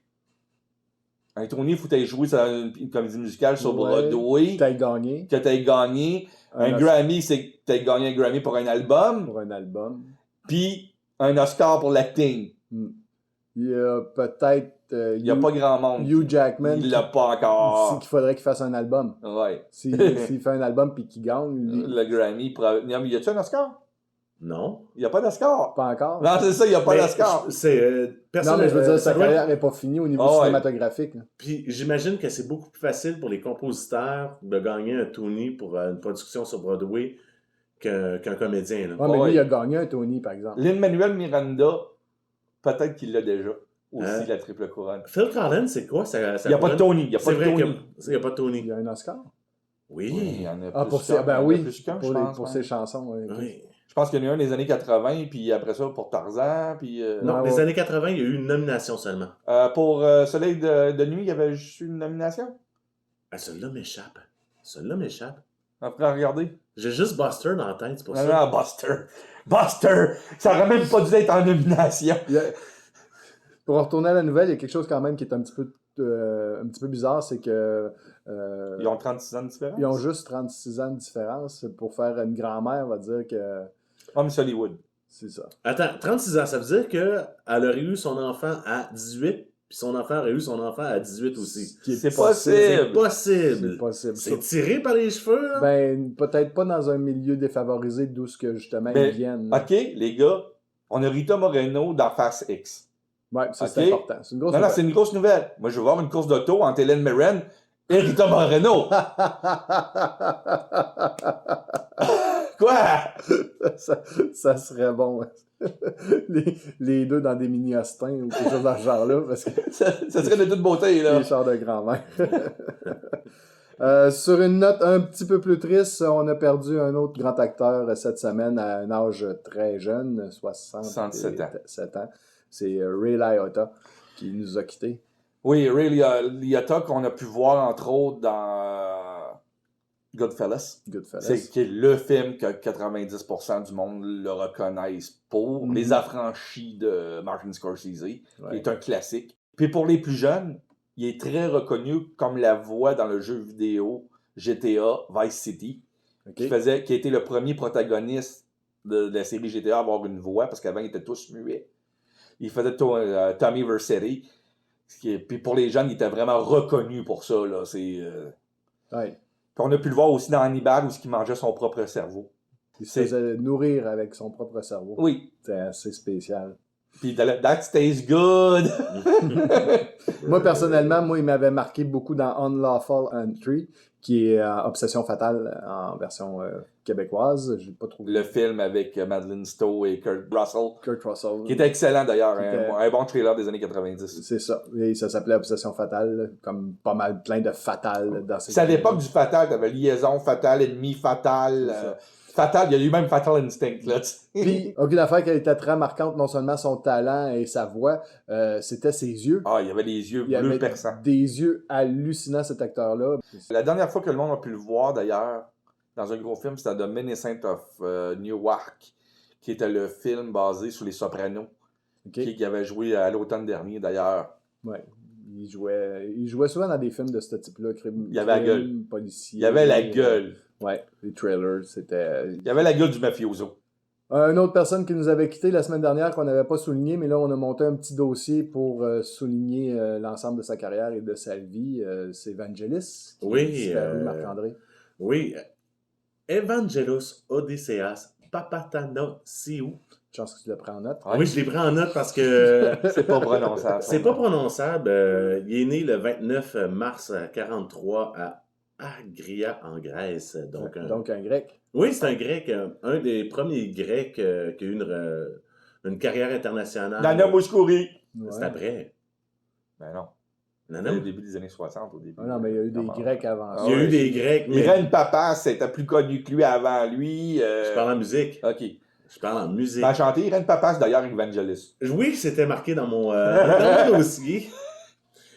il faut que jouer sur une comédie musicale sur Broadway. T'as gagné. Que tu aies gagné. Un Grammy, c'est que tu aies gagné un Grammy pour un album. Pour un album. Puis un Oscar pour l'acting. Il y a peut-être... Il n'y a pas grand monde. Hugh Jackman. Il l'a pas encore. Qu'il faudrait qu'il fasse un album. Ouais. S'il fait un album puis qu'il gagne... Le Grammy... Y a-tu un Oscar? Non. Il n'y a pas d'Oscar. Pas encore. Non, c'est ça, il n'y a pas d'Oscar. Non, mais je veux dire, sa carrière n'est pas finie au niveau cinématographique. Puis j'imagine que c'est beaucoup plus facile pour les compositeurs de gagner un Tony pour une production sur Broadway qu'un comédien. Là. Ouais, mais lui, il a gagné un Tony, par exemple. Lin-Manuel Miranda, peut-être qu'il l'a déjà. Aussi, la triple couronne. Phil Collins, c'est quoi? Il n'y a pas de Tony. Il n'y a pas de Tony. Il n'y a pas de Tony. Il y a un Oscar? Oui. Il y en a Ah, plus pour ses, ben oui, plus qu'un, pour ses chansons. Oui. Oui. Je pense qu'il y en a un des années 80, puis après ça, pour Tarzan, puis... Non, les années 80, il y a eu une nomination seulement. Pour Soleil de nuit, il y avait juste une nomination? Ah, celui-là m'échappe. Celui-là m'échappe. Après, regardez. J'ai juste Buster dans la tête, c'est pour ça. Non, Buster! Buster! Ça aurait même pas dû être en nomination! Pour retourner à la nouvelle, il y a quelque chose quand même qui est un petit peu bizarre, c'est que... ils ont 36 ans de différence? Ils ont juste 36 ans de différence. Pour faire une grand-mère, on va dire que... Ah, Miss Hollywood. C'est ça. Attends, 36 ans, ça veut dire qu'elle aurait eu son enfant à 18, puis son enfant aurait eu son enfant à 18 aussi. C'est possible! C'est possible! C'est possible. C'est tiré par les cheveux, là? Ben, peut-être pas dans un milieu défavorisé d'où ce que justement ils viennent. OK, les gars, on a Rita Moreno dans Fast X. Ouais, ça c'est important. C'est une grosse nouvelle. Non, c'est une grosse nouvelle. Moi, je veux voir une course d'auto entre Hélène Mirren et Rita Moreno. Quoi? Ça serait bon. les deux dans des mini-Austin ou quelque chose dans ce genre-là. Parce que ça serait de toute beauté, là. Les chars de grand-mère. Sur une note un petit peu plus triste, on a perdu un autre grand acteur cette semaine à un âge très jeune, 67 ans. C'est Ray Liotta qui nous a quittés. Oui, Ray Liotta qu'on a pu voir entre autres dans Goodfellas. C'est qui est le film que 90% du monde le reconnaissent pour. Les Affranchis de Martin Scorsese, qui est un classique. Puis pour les plus jeunes, il est très reconnu comme la voix dans le jeu vidéo GTA Vice City, qui a été le premier protagoniste de la série GTA à avoir une voix, parce qu'avant, ils étaient tous muets. Il faisait Tommy Vercetti. Puis pour les jeunes, il était vraiment reconnu pour ça. Là. Puis on a pu le voir aussi dans Hannibal, où il mangeait son propre cerveau. Il se faisait nourrir avec son propre cerveau. Oui. C'est assez spécial. Puis That Stays Good! Moi, personnellement, il m'avait marqué beaucoup dans Unlawful Entry, qui est Obsession fatale en version québécoise. J'ai pas trouvé. Le film avec Madeleine Stowe et Kurt Russell. Qui était excellent d'ailleurs. Un bon trailer des années 90. C'est ça. Et ça s'appelait Obsession fatale, comme pas mal plein de fatales dans ces. C'est à l'époque du fatal. T'avais liaison fatale, ennemi fatal. Fatal, il y a eu même Fatal Instinct, là. Puis, aucune affaire qui était très marquante, non seulement son talent et sa voix, c'était ses yeux. Ah, il y avait les yeux bleus perçants. Des yeux hallucinants, cet acteur-là. La dernière fois que le monde a pu le voir, d'ailleurs, dans un gros film, c'était The Innocent of Newark, qui était le film basé sur les Sopranos, qui avait joué à l'automne dernier, d'ailleurs. Ouais. Il jouait souvent dans des films de ce type-là. Il y avait la gueule. Policier. Il y avait la gueule. Ouais, les trailers, c'était... Il y avait la gueule du mafioso. Une autre personne qui nous avait quitté la semaine dernière, qu'on n'avait pas souligné, mais là, on a monté un petit dossier pour souligner l'ensemble de sa carrière et de sa vie. C'est Vangelis. Oui. Marc-André. Oui. Evangelos Odysseas Papatanasiou. Chance que tu l'as pris en note. Oui, je l'ai pris en note parce que... c'est pas prononçable. C'est pas prononçable. Il est né le 29 mars 1943 à Agria, en Grèce. Donc un grec. Oui, c'est un grec. Un des premiers grecs qui a eu une carrière internationale. Nana Mouskouri. C'est après. Ben non. Nana... Au début des années 60, au début. Ah non, mais il y a eu des Grecs avant ça. Il y a eu des Grecs. Mais... Irène Papas, c'était plus connu que lui avant lui. Je parle en musique. OK. Je parle en musique. Ben, chanté Irène Papas, d'ailleurs, Evangelis. Oui, c'était marqué dans mon dossier.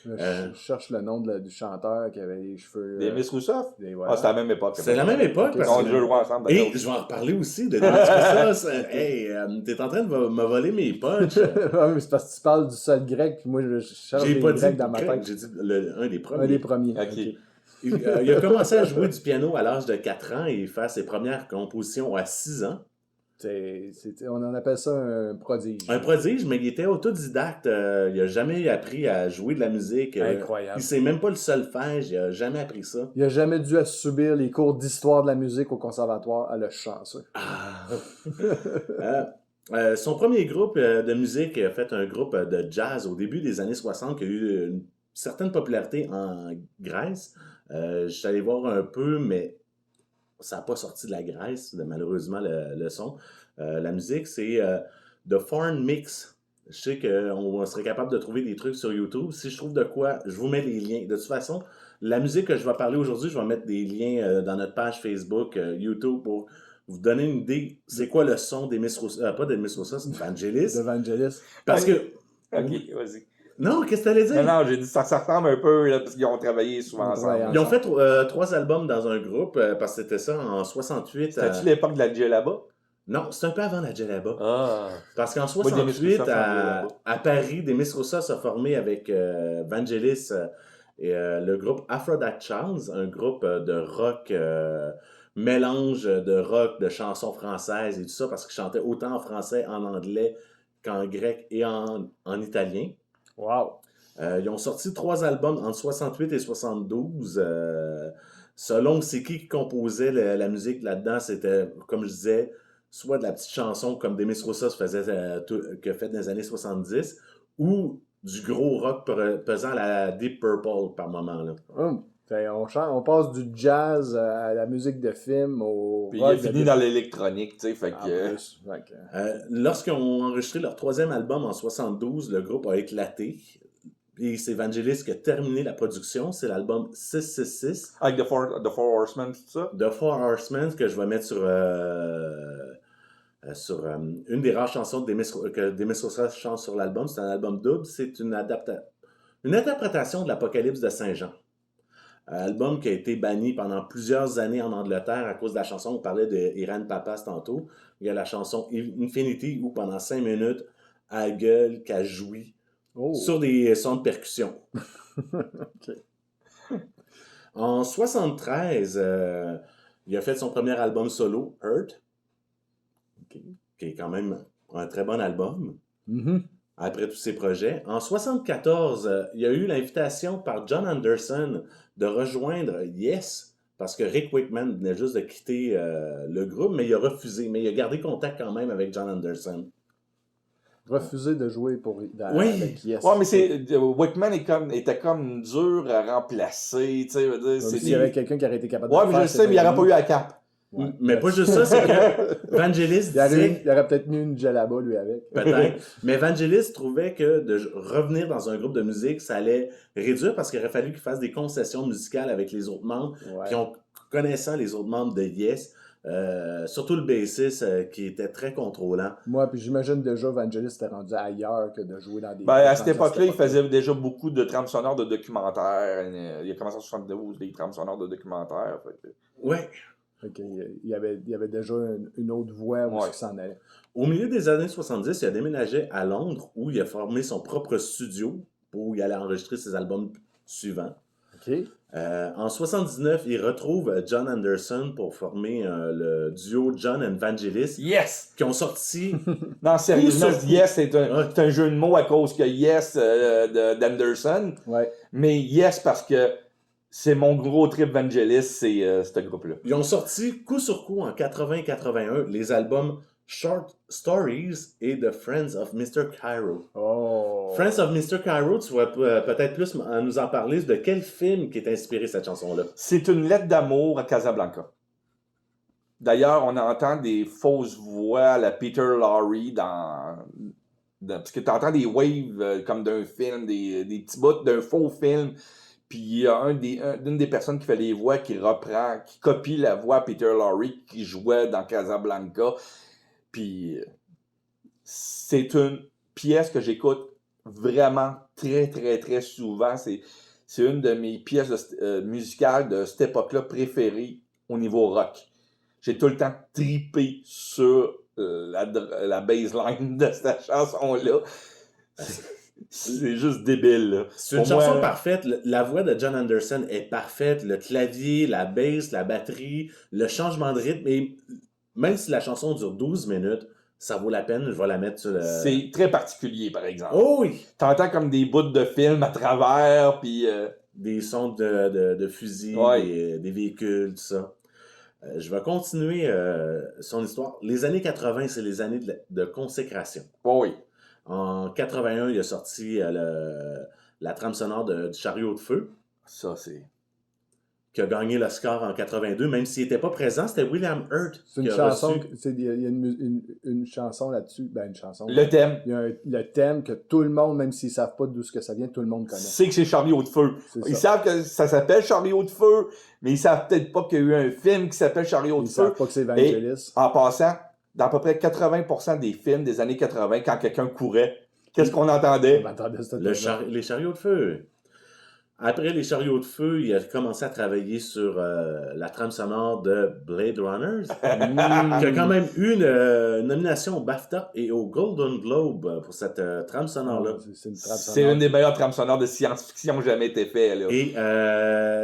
Je cherche le nom du chanteur qui avait les cheveux... Demis Rousseff? voilà. Ah, c'était à la même époque. C'est la même époque. Ok, parce On que- joue ensemble. Et d'accord. je vais en reparler aussi de Demis Roussos. Hey, t'es en train de me voler mes punchs. Ouais, mais c'est parce que tu parles du seul grec, puis moi je cherche J'ai les pas grecs dit dans ma grec, tête. j'ai dit un des premiers. Un des premiers. Ok. Il a commencé à jouer du piano à l'âge de 4 ans et faire ses premières compositions à 6 ans. On en appelle ça un prodige. Un prodige, mais il était autodidacte. Il a jamais appris à jouer de la musique. Incroyable. Il sait même pas le solfège. Il a jamais appris ça. Il a jamais dû subir les cours d'histoire de la musique au conservatoire à le chanceux. Son premier groupe de musique a fait un groupe de jazz au début des années 60 qui a eu une certaine popularité en Grèce. Je suis allé voir un peu, mais ça n'a pas sorti de la Grèce, malheureusement, le son. La musique, c'est The Foreign Mix. Je sais qu'on serait capable de trouver des trucs sur YouTube. Si je trouve de quoi, je vous mets les liens. De toute façon, la musique que je vais parler aujourd'hui, je vais mettre des liens dans notre page Facebook, YouTube, pour vous donner une idée. C'est quoi le son des Miss Roussos? Pas des Miss Roussos, c'est Vangelis. De Vangelis. Parce que... Ok, vas-y. Non, qu'est-ce que t'allais dire? Non, j'ai dit ça ressemble un peu, là, parce qu'ils ont travaillé souvent ensemble. Ils ont fait 3 albums dans un groupe, parce que c'était ça en 68. C'était-tu l'époque de la Djellaba? Non, c'est un peu avant la Djellaba. Ah. Parce qu'en Moi, Demis 68, Roussos, à Paris, Demis Roussos a formé avec Vangelis et le groupe Aphrodite Chance, un groupe de rock, mélange de rock, de chansons françaises et tout ça, parce qu'ils chantaient autant en français, en anglais qu'en grec et en italien. Wow. Ils ont sorti 3 albums entre 68 et 72. Selon c'est qui composait la musique là-dedans, c'était, comme je disais, soit de la petite chanson comme Demis Roussos faisait que fait dans les années 70, ou du gros rock pesant à la Deep Purple par moment. Là. On passe du jazz à la musique de film au Puis rock. il a fini dans l'électronique, tu sais, fait En que... plus. Fait que- Lorsqu'ils ont enregistré leur 3e album en 72, le groupe a éclaté. Et c'est Vangelis qui a terminé la production. C'est l'album 666. Avec The Four Horsemen, tout ça? The Four Horsemen, que je vais mettre sur une des rares chansons que Demis Roussos chante sur l'album. C'est un album double. C'est une interprétation de l'Apocalypse de Saint-Jean. Un album qui a été banni pendant plusieurs années en Angleterre à cause de la chanson. On parlait de Irène Papas tantôt. Il y a la chanson Infinity où pendant 5 minutes, elle gueule, qu'elle jouit sur des sons de percussion. Ok. En 73, il a fait son premier album solo, Hurt, qui est quand même un très bon album, après tous ses projets. En 74, il y a eu l'invitation par John Anderson de rejoindre Yes, parce que Rick Wakeman venait juste de quitter le groupe, mais il a refusé. Mais il a gardé contact quand même avec John Anderson. Refusé de jouer avec Yes. Ouais, mais Wakeman était comme dur à remplacer, tu sais, veut dire, S'il y avait quelqu'un qui aurait été capable Ouais, de le mais faire. je sais, mais il n'y aurait pas eu la cape. Ouais. Mais pas juste ça, c'est que Vangelis disait... Il aurait peut-être mis une Djellaba, lui, avec. Peut-être. Mais Vangelis trouvait que de revenir dans un groupe de musique, ça allait réduire parce qu'il aurait fallu qu'il fasse des concessions musicales avec les autres membres. Ouais. Puis connaissant les autres membres de Yes, surtout le bassiste qui était très contrôlant. Moi, puis j'imagine déjà Vangelis était rendu ailleurs que de jouer dans des... Ben, à cette époque-là, il faisait déjà beaucoup de trames sonores de documentaires. Il a commencé en 72, des trames sonores de documentaires. Fait que... Ouais. Il y avait déjà une autre voix où il s'en allait. Au milieu des années 70, il a déménagé à Londres où il a formé son propre studio où il allait enregistrer ses albums suivants. OK. En 79, il retrouve John Anderson pour former le duo John and Vangelis. Yes! Qui ont sorti... Non, sérieusement, Tout Yes, c'est un jeu de mots à cause que Yes d'Anderson. Ouais. Mais Yes, parce que c'est mon gros trip Vangelis, c'est ce groupe-là. Ils ont sorti coup sur coup en 80-81 les albums Short Stories et The Friends of Mr. Cairo. Oh! Friends of Mr. Cairo, tu vas peut-être plus nous en parler de quel film qui est inspiré cette chanson-là. C'est une lettre d'amour à Casablanca. D'ailleurs, on entend des fausses voix à la Peter Lorre parce que tu entends des waves comme d'un film, des petits bouts d'un faux film. Puis il y a une des personnes qui fait les voix qui copie la voix Peter Lorre qui jouait dans Casablanca. Puis c'est une pièce que j'écoute vraiment très, très, très souvent. C'est une de mes pièces musicales de cette époque-là préférées au niveau rock. J'ai tout le temps tripé sur la baseline de cette chanson-là. C'est juste débile, là. C'est une Pour moi, chanson parfaite. La voix de John Anderson est parfaite. Le clavier, la basse, la batterie, le changement de rythme. Et même si la chanson dure 12 minutes, ça vaut la peine. Je vais la mettre sur le... c'est très particulier, par exemple. Oh oui! T'entends comme des bouts de film à travers, puis... Des sons de fusils, Ouais. des véhicules, tout ça. Je vais continuer son histoire. Les années 80, c'est les années de consécration. Oui. En 81, il a sorti la trame sonore du Chariot de feu, Ça, c'est... qui a gagné l'Oscar en 82, même s'il n'était pas présent, c'était William Hurt C'est une qui a chanson, reçu. il y a une chanson là-dessus. Ben, une chanson. Le thème. Il y a le thème que tout le monde, même s'ils ne savent pas d'où ce que ça vient, tout le monde connaît. C'est que c'est Charlie Haut-de-Feu. C'est Ils ça. savent que ça s'appelle Charlie Haut-de-Feu, mais ils savent peut-être pas qu'il y a eu un film qui s'appelle Charlie Ils ne Haut-de-Feu. savent pas que c'est Vangelis. En passant, dans à peu près 80% des films des années 80, quand quelqu'un courait, qu'est-ce qu'on entendait? On entendait cette Les tune-là. chariots de feu. Après les chariots de feu, il a commencé à travailler sur la trame sonore de Blade Runners, qui a quand même eu une nomination au BAFTA et au Golden Globe pour cette trame sonore-là. C'est une trame C'est sonore. une des meilleures trames sonores de science-fiction jamais été faite, là. Et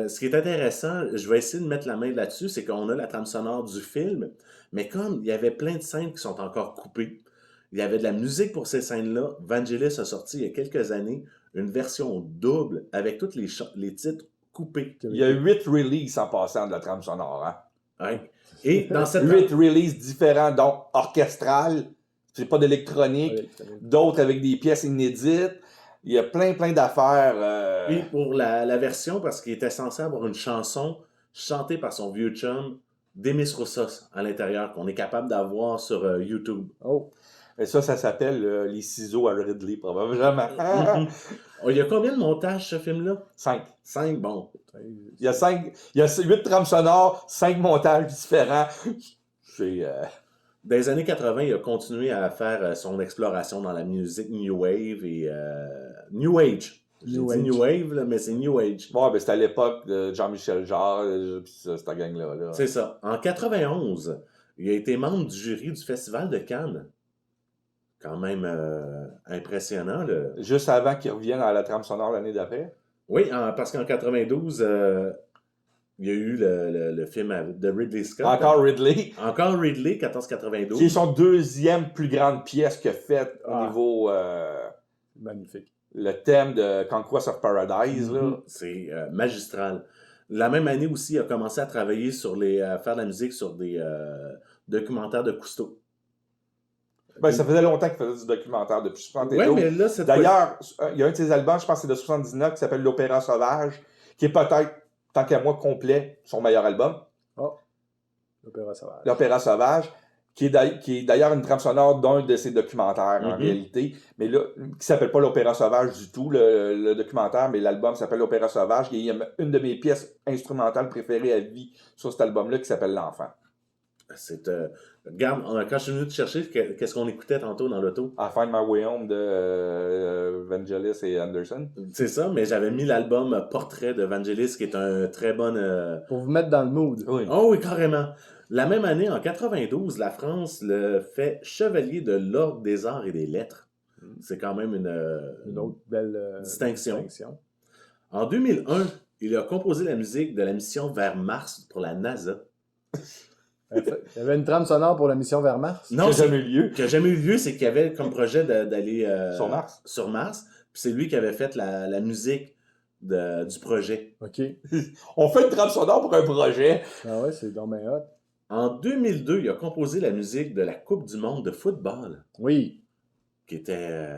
ce qui est intéressant, je vais essayer de mettre la main là-dessus, c'est qu'on a la trame sonore du film, mais comme il y avait plein de scènes qui sont encore coupées, il y avait de la musique pour ces scènes-là. Vangelis a sorti il y a quelques années une version double avec tous les titres coupés. Il y a 8 releases en passant de la trame sonore, hein? Ouais. Et dans cette 8 releases différents, donc orchestrales, c'est pas d'électronique, d'autres avec des pièces inédites. Il y a plein d'affaires. Et pour la version, parce qu'il était censé avoir une chanson chantée par son vieux chum, Demis Roussos, à l'intérieur, qu'on est capable d'avoir sur YouTube. Oh, Et ça s'appelle Les ciseaux à Ridley, probablement. Oh, il y a combien de montages, ce film-là? 5. 5, bon. Il y a 8 trames sonores, 5 montages différents. C'est... Dans les années 80, il a continué à faire son exploration dans la musique New Wave et New Age. J'ai New dit Age. New Wave, là, mais c'est New Age. Bon, ben c'était à l'époque de Jean-Michel Jarre, puis cette gang-là. Là. C'est ça. En 91, il a été membre du jury du Festival de Cannes. Quand même impressionnant. Juste avant qu'il revienne à la trame sonore l'année d'après. Oui, parce qu'en 92, il y a eu le film de Ridley Scott. Encore Ridley. Encore Ridley, 1492. Qui est son deuxième plus grande pièce qu'il a faite au niveau... magnifique. Le thème de Conquest of Paradise, là. C'est magistral. La même année aussi, il a commencé à travailler sur faire de la musique sur des documentaires de Cousteau. Ben, ça faisait longtemps qu'il faisait du documentaire, depuis 72. Oui, mais là, c'est D'ailleurs, il y a un de ses albums, je pense que c'est de 79, qui s'appelle L'Opéra Sauvage, qui est peut-être, tant qu'à moi, complet, son meilleur album. Oh, L'Opéra Sauvage. L'Opéra Sauvage, qui est d'ailleurs une trame sonore d'un de ses documentaires, en réalité, mais là, qui s'appelle pas L'Opéra Sauvage du tout, le documentaire, mais l'album s'appelle L'Opéra Sauvage, et il y a une de mes pièces instrumentales préférées à vie sur cet album-là, qui s'appelle L'Enfant. Regarde, quand je suis venu te chercher, qu'est-ce qu'on écoutait tantôt dans l'auto? I Find My Way Home de Vangelis et Anderson. C'est ça, mais j'avais mis l'album Portrait de Vangelis, qui est un très bon... Pour vous mettre dans le mood. Oui. Oh oui, carrément. La même année, en 92, la France le fait chevalier de l'Ordre des Arts et des Lettres. C'est quand même Une autre belle distinction. En 2001, il a composé la musique de la mission vers Mars pour la NASA. Il y avait une trame sonore pour la mission vers Mars. Non, Qui n'a jamais eu lieu. qui n'a jamais eu lieu, c'est qu'il avait comme projet d'aller Sur Mars. Puis c'est lui qui avait fait la musique du projet. OK. On fait une trame sonore pour un projet. Ah ouais, c'est donc bien hot. En 2002, il a composé la musique de la Coupe du monde de football, Oui. qui était...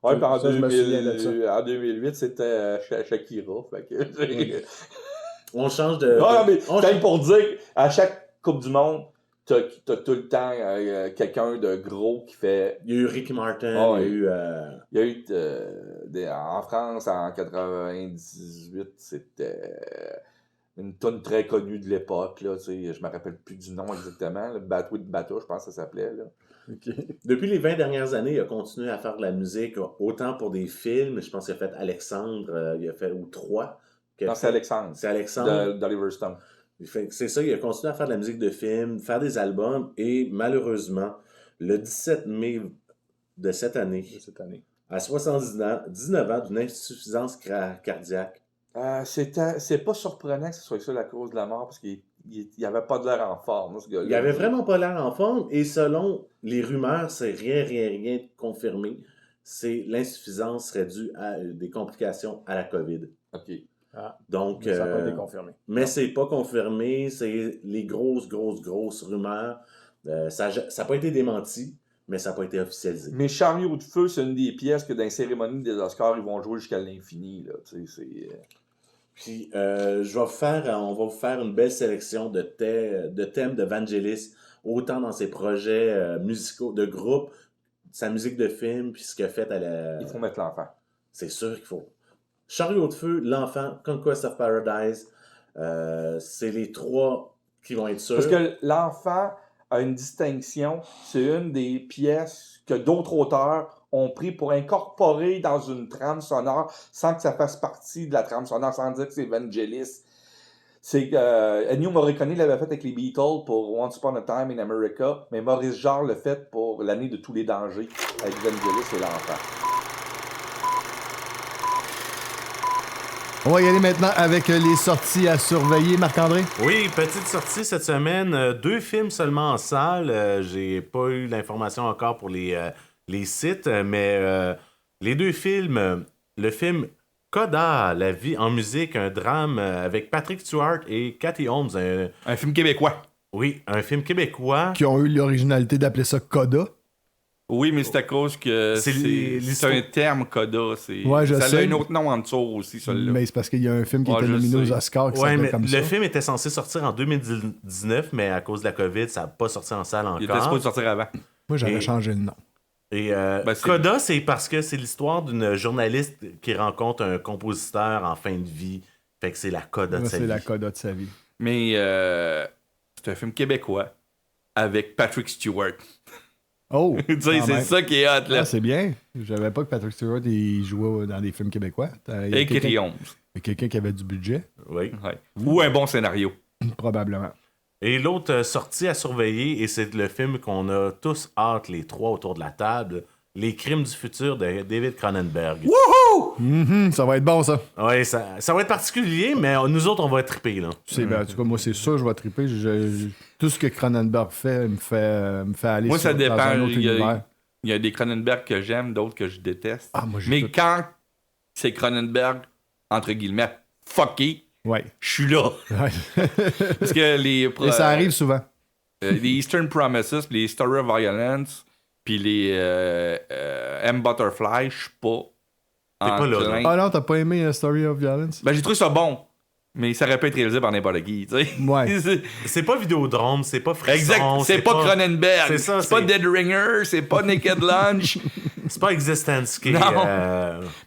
Ouais, puis en, Ça, je me souviens de ça. en 2008, c'était Shakira. Fait que... On change de... Non, mais on- c'est pour dire, à chaque Coupe du Monde, t'as tout le temps quelqu'un de gros qui fait... Il y a eu Ricky Martin, Ah ouais. il y a eu... Il y a eu, en France, en 98, c'était une toune très connue de l'époque, là, tu sais, je me rappelle plus du nom exactement, le Bat with Bata, je pense que ça s'appelait, là. Ok. Depuis les 20 dernières années, il a continué à faire de la musique, autant pour des films, je pense qu'il a fait Alexandre, il a fait, ou 3. Non, c'est Alexandre. C'est Alexandre. d'Oliver Stone. C'est ça, il a continué à faire de la musique de film, faire des albums, et malheureusement, le 17 mai de cette année, à 79 ans, d'une insuffisance cardiaque. C'est pas surprenant que ce soit ça la cause de la mort, parce qu'il n'y avait pas de l'air en forme, ce gars-là. Il avait vraiment pas l'air en forme, et selon les rumeurs, c'est rien de confirmé. C'est l'insuffisance serait due à des complications à la COVID. OK. Donc, ça n'a pas été confirmé. Mais c'est pas confirmé, c'est les grosses rumeurs. Ça n'a pas été démenti, mais ça n'a pas été officialisé. Mais Chariot de feu, c'est une des pièces que dans les cérémonies des Oscars, ils vont jouer jusqu'à l'infini. Là. Puis, on va vous faire une belle sélection de thèmes de Vangelis, autant dans ses projets musicaux, de groupe, sa musique de film, puis ce qu'il a fait à la... Il faut mettre l'enfant. C'est sûr qu'il faut. Chariot de feu, L'Enfant, Conquest of Paradise, c'est les 3 qui vont être sûrs. Parce que L'Enfant a une distinction. C'est une des pièces que d'autres auteurs ont pris pour incorporer dans une trame sonore sans que ça fasse partie de la trame sonore, sans dire que c'est Vangelis. C'est Ennio Morricone l'avait fait avec les Beatles pour Once Upon a Time in America, mais Maurice Jarre l'a fait pour L'Année de tous les dangers avec Vangelis et L'Enfant. On va y aller maintenant avec les sorties à surveiller, Marc-André. Oui, petite sortie cette semaine. 2 films seulement en salle. J'ai pas eu l'information encore pour les sites, mais les 2 films, le film Coda, la vie en musique, un drame avec Patrick Stewart et Cathy Holmes. Un film québécois. Oui, un film québécois. Qui ont eu l'originalité d'appeler ça Coda. Oui, mais c'est à cause que c'est un terme Coda. Ouais, ça a un autre nom en dessous aussi, celui-là. Mais c'est parce qu'il y a un film qui était nominé aux Oscars qui s'appelle comme ça. Le film était censé sortir en 2019, mais à cause de la COVID, ça n'a pas sorti en salle encore. Il était supposé sortir avant. Moi, j'avais changé le nom. Et Coda, c'est parce que c'est l'histoire d'une journaliste qui rencontre un compositeur en fin de vie. Fait que c'est la Coda de sa vie. C'est la Coda de sa vie. Mais c'est un film québécois avec Patrick Stewart. Oh! Tu sais, c'est ça qui est hot, là. Ah, c'est bien. Je savais pas que Patrick Stewart il jouait dans des films québécois. Et Cathy Holmes. Il y a quelqu'un qui avait du budget. Oui. Ouais. Ou un bon scénario. Probablement. Et l'autre sortie à surveiller, et c'est le film qu'on a tous hâte, les 3 autour de la table, Les Crimes du futur de David Cronenberg. Wouhou! Ça va être bon, ça. Oui, ça va être particulier, mais nous autres, on va être trippés, là. En tout cas, moi, c'est sûr, je vais triper. Tout ce que Cronenberg fait me fait aller moi, ça dépend. dans un autre univers. Il y a des Cronenberg que j'aime, d'autres que je déteste. Ah, moi, mais quand c'est Cronenberg, entre guillemets, fucké, ouais. Je suis là. Ouais. Parce que Et ça arrive souvent. Les Eastern Promises, les Story of Violence, puis les M. Butterfly, je suis pas. T'es pas là. Ah non, t'as pas aimé Story of Violence? Ben, j'ai trouvé ça bon. Mais ça aurait pu être réalisé par n'importe qui, tu sais. Ouais. C'est pas Vidéodrome, c'est pas Frisson. Exact, c'est pas Cronenberg. C'est ça, c'est pas Dead Ringer, c'est pas Naked Lunch. C'est pas Existence qui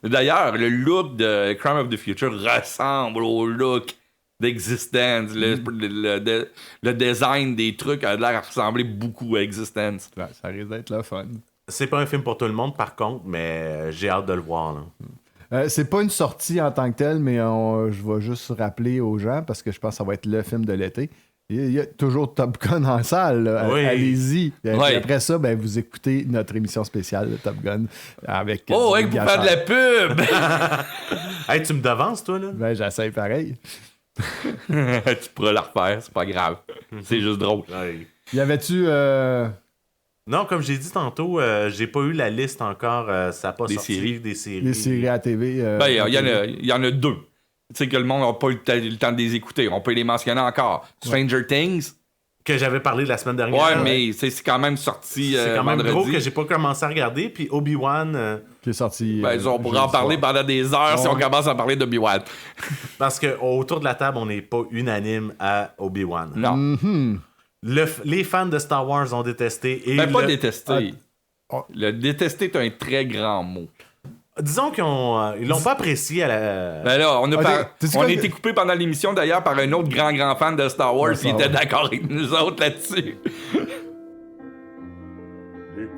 D'ailleurs, le look de Crime of the Future ressemble au look d'Existence. Le design des trucs a l'air à ressembler beaucoup à Existence. Ouais, ça risque d'être le fun. C'est pas un film pour tout le monde, par contre, mais j'ai hâte de le voir, là. C'est pas une sortie en tant que telle, mais je vais juste rappeler aux gens, parce que je pense que ça va être le film de l'été. Il y a toujours Top Gun en salle. Là. Oui. Allez-y. Oui. Après ça, vous écoutez notre émission spéciale de Top Gun avec. Oh, pour faire de la pub! Hey, tu me devances, toi, là? J'essaie pareil. Tu pourras la refaire, c'est pas grave. C'est juste drôle. Ouais. Y avait-tu. Non, comme j'ai dit tantôt, j'ai pas eu la liste encore. Ça n'a pas sorti des séries. Les séries à TV. Il y en a 2. Tu sais que le monde n'a pas eu le temps de les écouter. On peut les mentionner encore. Stranger Things. Que j'avais parlé la semaine dernière. Ouais, mais c'est quand même sorti c'est quand même vendredi. gros que j'ai pas commencé à regarder. Puis Obi-Wan... qui est sorti... on pourrait en parler pendant des heures si on commence à parler d'Obi-Wan. Parce qu'autour de la table, on n'est pas unanime à Obi-Wan. Non. Mm-hmm. Les fans de Star Wars ont détesté. Et pas détesté. Le détester est un très grand mot. Disons qu'ils l'ont pas apprécié à la... Ben là, on a été coupé pendant l'émission d'ailleurs par un autre grand fan de Star Wars qui était d'accord avec nous autres là-dessus.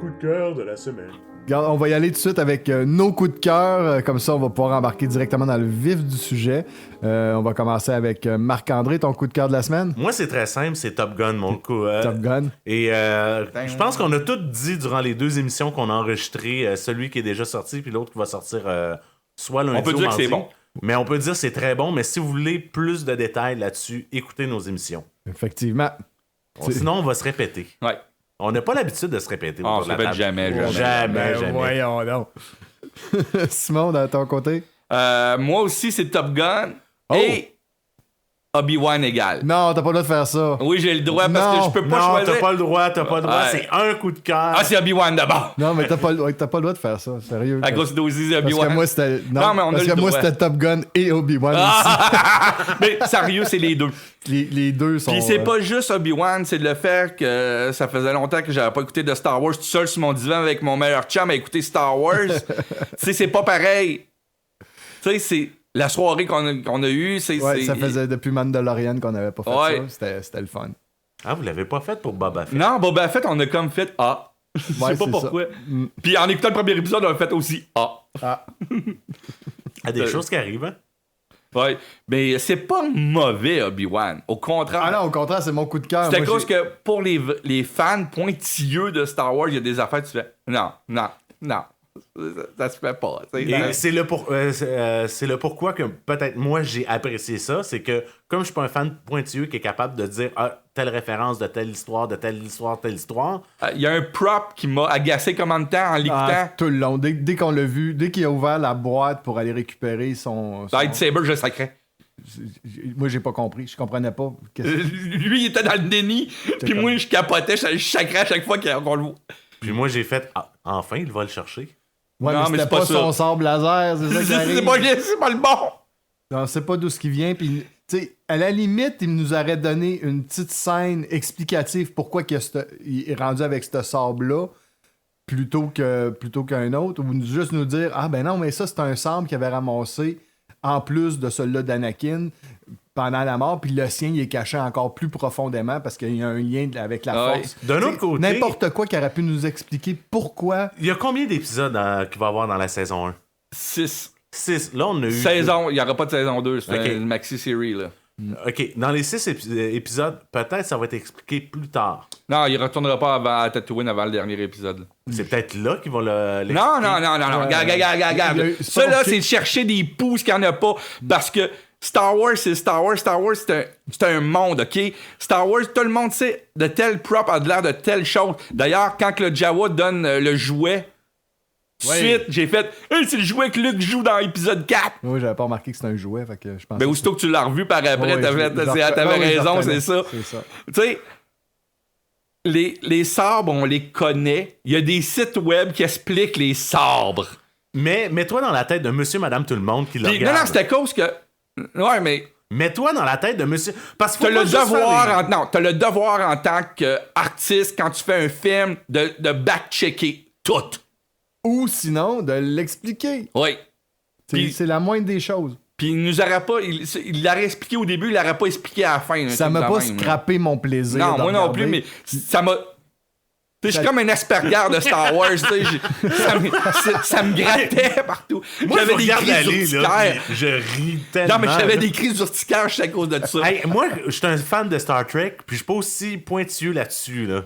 coup de cœur de la semaine. Regarde, on va y aller tout de suite avec nos coups de cœur. Comme ça, on va pouvoir embarquer directement dans le vif du sujet. On va commencer avec Marc-André, ton coup de cœur de la semaine. Moi, c'est très simple, c'est Top Gun, mon coup. Top Gun. Et je pense qu'on a tout dit durant les 2 émissions qu'on a enregistrées, celui qui est déjà sorti, puis l'autre qui va sortir soit lundi ou mardi. On peut dire que c'est bon. Mais on peut dire que c'est très bon, mais si vous voulez plus de détails là-dessus, écoutez nos émissions. Effectivement. Sinon, on va se répéter. Ouais. On n'a pas l'habitude de se répéter. On autour se de la répète table. jamais. Jamais. Voyons donc. Simon, de ton côté? Moi aussi, c'est Top Gun Oh. et Obi-Wan égal. Non, t'as pas le droit de faire ça. Oui, j'ai le droit parce que je peux pas Non, choisir. t'as pas le droit. Ouais. C'est un coup de cœur. Ah, c'est Obi-Wan d'abord. Non, mais t'as pas le droit de faire ça, sérieux. À cause d'Ozzy, c'est Parce Obi-Wan. que moi, c'était... Non, mais on a parce le que moi, droit. c'était Top Gun et Obi-Wan Mais sérieux, c'est les deux. aussi. Les deux sont... Puis c'est pas juste Obi-Wan, c'est le fait que ça faisait longtemps que j'avais pas écouté de Star Wars tout seul sur mon divan avec mon meilleur chum à écouter Star Wars. Tu sais, c'est pas pareil. Tu sais, c'est la soirée qu'on a eue. Ouais, ça faisait depuis Mandalorian qu'on avait pas fait Ouais. ça. C'était le fun. Ah, vous l'avez pas fait pour Boba Fett? Non, Boba Fett, on a comme fait Ah. Je sais Ouais, pas c'est pourquoi. ça. Puis en écoutant le premier épisode, on a fait aussi Ah. Ah, Il y a des choses qui arrivent, hein? Ouais. Mais c'est pas mauvais, Obi-Wan. Au contraire. ah non, au contraire, c'est mon coup de cœur. C'est à Moi, cause que pour les fans pointilleux de Star Wars, il y a des affaires que tu fais non. Ça se fait pas. Et c'est le pourquoi que peut-être moi j'ai apprécié ça, c'est que comme je suis pas un fan pointilleux qui est capable de dire telle référence de telle histoire, telle histoire. Il y a un prop qui m'a agacé combien de temps en l'écoutant. Ah, tout le long. Dès qu'on l'a vu, dès qu'il a ouvert la boîte pour aller récupérer son... Lightsaber, je sacrais. Moi, j'ai pas compris. Je comprenais pas. Lui, il était dans le déni, puis moi, je capotais, je sacrais à chaque fois qu'on le voit. Puis moi j'ai fait enfin il va le chercher. Ouais, Non, mais mais c'était c'est pas pas ça. son sable laser, c'est ça qui arrive. C'est pas le bon. Non, c'est pas d'où ce qui vient. Puis, tu sais, à la limite, il nous aurait donné une petite scène explicative pourquoi il est rendu avec ce sable-là plutôt qu'un autre. Ou juste nous dire ah ben non, mais ça, c'est un sable qu'il avait ramassé en plus de celui-là d'Anakin pendant la mort. Puis le sien, il est caché encore plus profondément parce qu'il y a un lien avec la Ouais. force. D'un autre T'sais, côté- n'importe quoi qui aurait pu nous expliquer pourquoi. Il y a combien d'épisodes qu'il va y avoir dans la saison 1? 6. 6. Là on a eu... Saison, il n'y aura pas de saison 2, c'est Ok. une maxi-série, là. OK, dans les 6 épisodes, peut-être ça va être expliqué plus tard. Non, il retournera pas à Tatooine avant le dernier épisode. C'est peut-être là qu'ils vont l'expliquer. Non. Regarde. il y a eu- Ça, c'est là, pas- c'est de chercher des pouces qu'il n'y en a pas. Parce que Star Wars, c'est Star Wars. Star Wars, c'est un monde, OK? Star Wars, tout le monde sait de tel prop a de l'air de telle chose. D'ailleurs, quand que le Jawa donne le jouet, tout de suite, j'ai fait « Hey, c'est le jouet que Luke joue dans l'épisode 4! » Oui, j'avais pas remarqué que c'était un jouet, fait que je pense. Ben, aussitôt que tu l'as revu par après, t'avais raison, c'est ça. C'est ça. Tu sais, les sabres, on les connaît. Il y a des sites web qui expliquent les sabres. Mais mets-toi dans la tête de monsieur, madame, tout le monde qui le Puis, non, regarde. non, c'était à cause que... Ouais, mais... Mets-toi dans la tête de monsieur... Parce que T'as le devoir en tant qu'artiste, quand tu fais un film, de back-checker tout. Ou sinon, de l'expliquer. Oui. Puis- C'est la moindre des choses. Puis il nous aurait pas... Il l'aurait expliqué au début, il l'aurait pas expliqué à la fin. Ça m'a pas scrappé mon plaisir. Non, de moi non regarder. plus, mais ça m'a... Tu sais, je suis comme un Asperger de Star Wars, tu sais. Ça me grattait partout. Moi, J'avais je des regarde crises aller, là, urticaires. puis je ris tellement. Non, mais j'avais là. des crises urticaires juste à cause de ça. Hey, moi, je suis un fan de Star Trek, puis je suis pas aussi pointilleux là-dessus, là.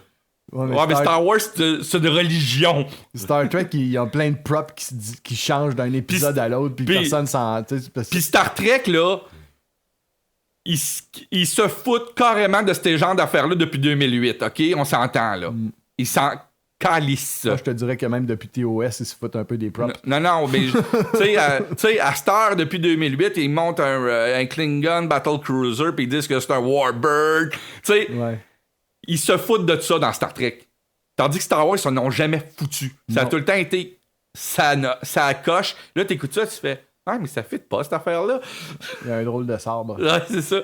Ouais, Ouais, mais Star Wars, c'est de religion. Star Trek, il y a plein de props qui changent d'un épisode à l'autre, puis personne s'en. Puis Star Trek, là, ils se foutent carrément de ces genres d'affaires-là depuis 2008, OK? On s'entend, là. Ils s'en calissent. Moi, je te dirais que même depuis TOS, ils se foutent un peu des props. Non, mais tu sais, à Star, depuis 2008, ils montent un Klingon Battle Cruiser, puis ils disent que c'est un Warbird. Tu sais, Ouais. ils se foutent de ça dans Star Trek. Tandis que Star Wars, ils n'en ont jamais foutu. Ça a Non. tout le temps été... Ça coche. Là, t'écoutes ça, tu fais... Ah, mais ça fit pas, cette affaire-là. Il y a un drôle de sabre. Ouais, c'est ça.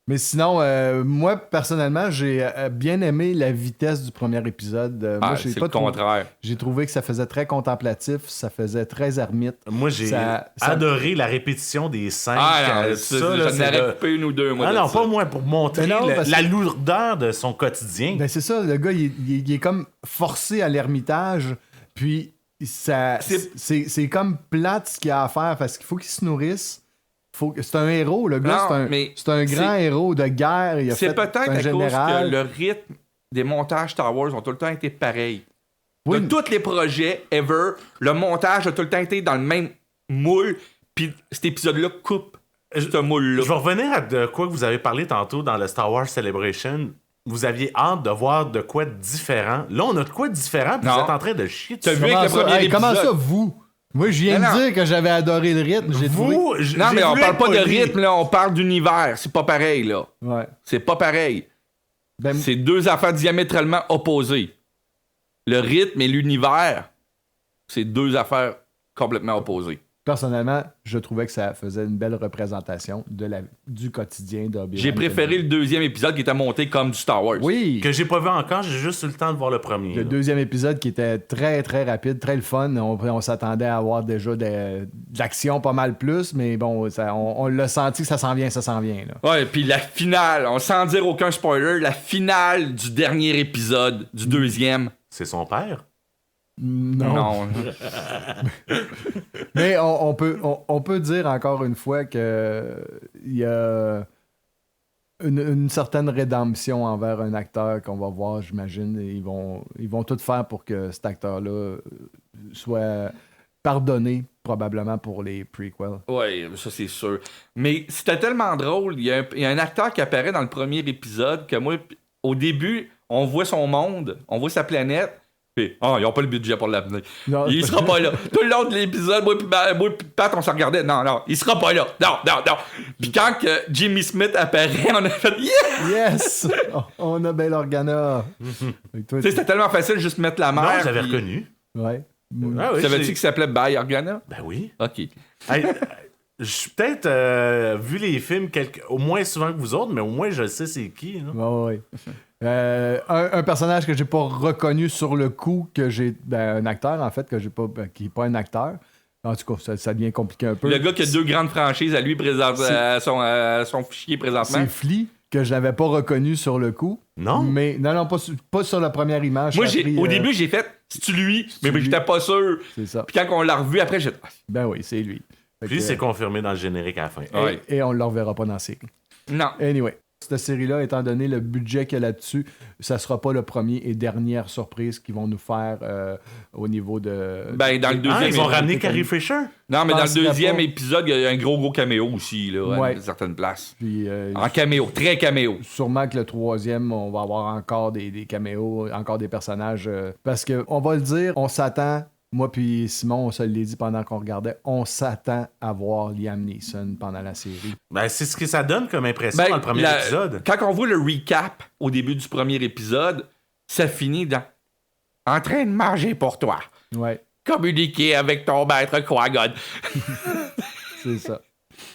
Mais sinon, moi, personnellement, j'ai bien aimé la vitesse du premier épisode. Moi, c'est le contraire. J'ai trouvé que ça faisait très contemplatif, ça faisait très ermite. Moi, j'ai adoré la répétition des scènes. J'en aurais coupé une ou deux. Moi, non, pas moi, pour montrer la lourdeur de son quotidien. Ben c'est ça, le gars, il est comme forcé à l'ermitage, puis c'est comme plate ce qu'il a à faire, parce qu'il faut qu'il se nourrisse. C'est un héros, le gars, c'est un grand héros de guerre. C'est peut-être à cause que le rythme des montages Star Wars ont tout le temps été pareils. Oui. De tous les projets ever, le montage a tout le temps été dans le même moule, puis cet épisode-là coupe ce moule-là. Je vais revenir à de quoi que vous avez parlé tantôt dans le Star Wars Celebration. Vous aviez hâte de voir de quoi de différent. Là, on a de quoi de différent, puis vous êtes en train de chier dessus. T'as vu avec le premier épisode? Comment ça, vous? Moi, je viens de dire que j'avais adoré le rythme. Non, mais on parle pas de rythme, là, on parle d'univers. C'est pas pareil, là. Ouais. C'est pas pareil. C'est deux affaires diamétralement opposées. Le rythme et l'univers, c'est deux affaires complètement opposées. Personnellement, je trouvais que ça faisait une belle représentation du quotidien d'Obi-Wan. J'ai préféré le deuxième épisode qui était monté comme du Star Wars. Oui. Que j'ai pas vu encore, j'ai juste eu le temps de voir le premier. Le deuxième épisode qui était très, très rapide, très le fun. On s'attendait à avoir déjà de l'action pas mal plus, mais bon, on l'a senti que ça s'en vient. Là. Ouais, puis la finale, sans dire aucun spoiler, la finale du dernier épisode, du deuxième. C'est son père? Non. Mais on peut dire encore une fois que il y a une certaine rédemption envers un acteur qu'on va voir, j'imagine. Ils vont tout faire pour que cet acteur-là soit pardonné, probablement, pour les prequels. Oui, ça c'est sûr. Mais c'était tellement drôle. Il y a un acteur qui apparaît dans le premier épisode que moi, au début, on voit son monde, on voit sa planète. Puis, ils n'ont pas le budget pour l'amener. Il sera pas là. Tout le long de l'épisode, moi et Pat, on se regardait. Non, il sera pas là. Non. Puis quand Jimmy Smith apparaît, on a fait Yes! On a Bail Organa. C'était tellement facile juste mettre la mère. Non, j'avais reconnu. Ouais. Savais-tu qu'il s'appelait Bail Organa? Ben oui. OK. J'ai peut-être vu les films au moins souvent que vous autres, mais au moins je sais c'est qui. Oui. Un personnage que j'ai pas reconnu sur le coup, un acteur en fait que j'ai pas, qui est pas un acteur. En tout cas, ça devient compliqué un peu. Le gars qui a deux grandes franchises à lui à son fichier présentement. C'est Flea que je n'avais pas reconnu sur le coup. Non. Mais non, pas sur la première image. Moi, au début, j'ai fait c'est-tu lui, mais j'étais pas sûr. C'est ça. Puis quand on l'a revu après, j'ai dit ben oui, c'est lui. Puis c'est confirmé dans le générique à la fin. Et on ne le reverra pas dans la série. Non. Anyway, cette série-là, étant donné le budget qu'elle a là-dessus, ça sera pas le premier et dernière surprise qu'ils vont nous faire au niveau de... Ben, dans le deuxième... ils vont ramener Carrie Fisher? Non, mais dans le deuxième épisode, il y a un gros caméo aussi, là, à certaines places. Puis, en caméo, très caméo. Sûrement que le troisième, on va avoir encore des caméos, encore des personnages. Parce que on va le dire, on s'attend... Moi puis Simon, on se l'a dit pendant qu'on regardait, on s'attend à voir Liam Neeson pendant la série. Ben, c'est ce que ça donne comme impression dans le premier épisode. Quand on voit le recap au début du premier épisode, ça finit dans « En train de manger pour toi. Ouais. Communiquer avec ton maître Qui-Gon. » C'est ça.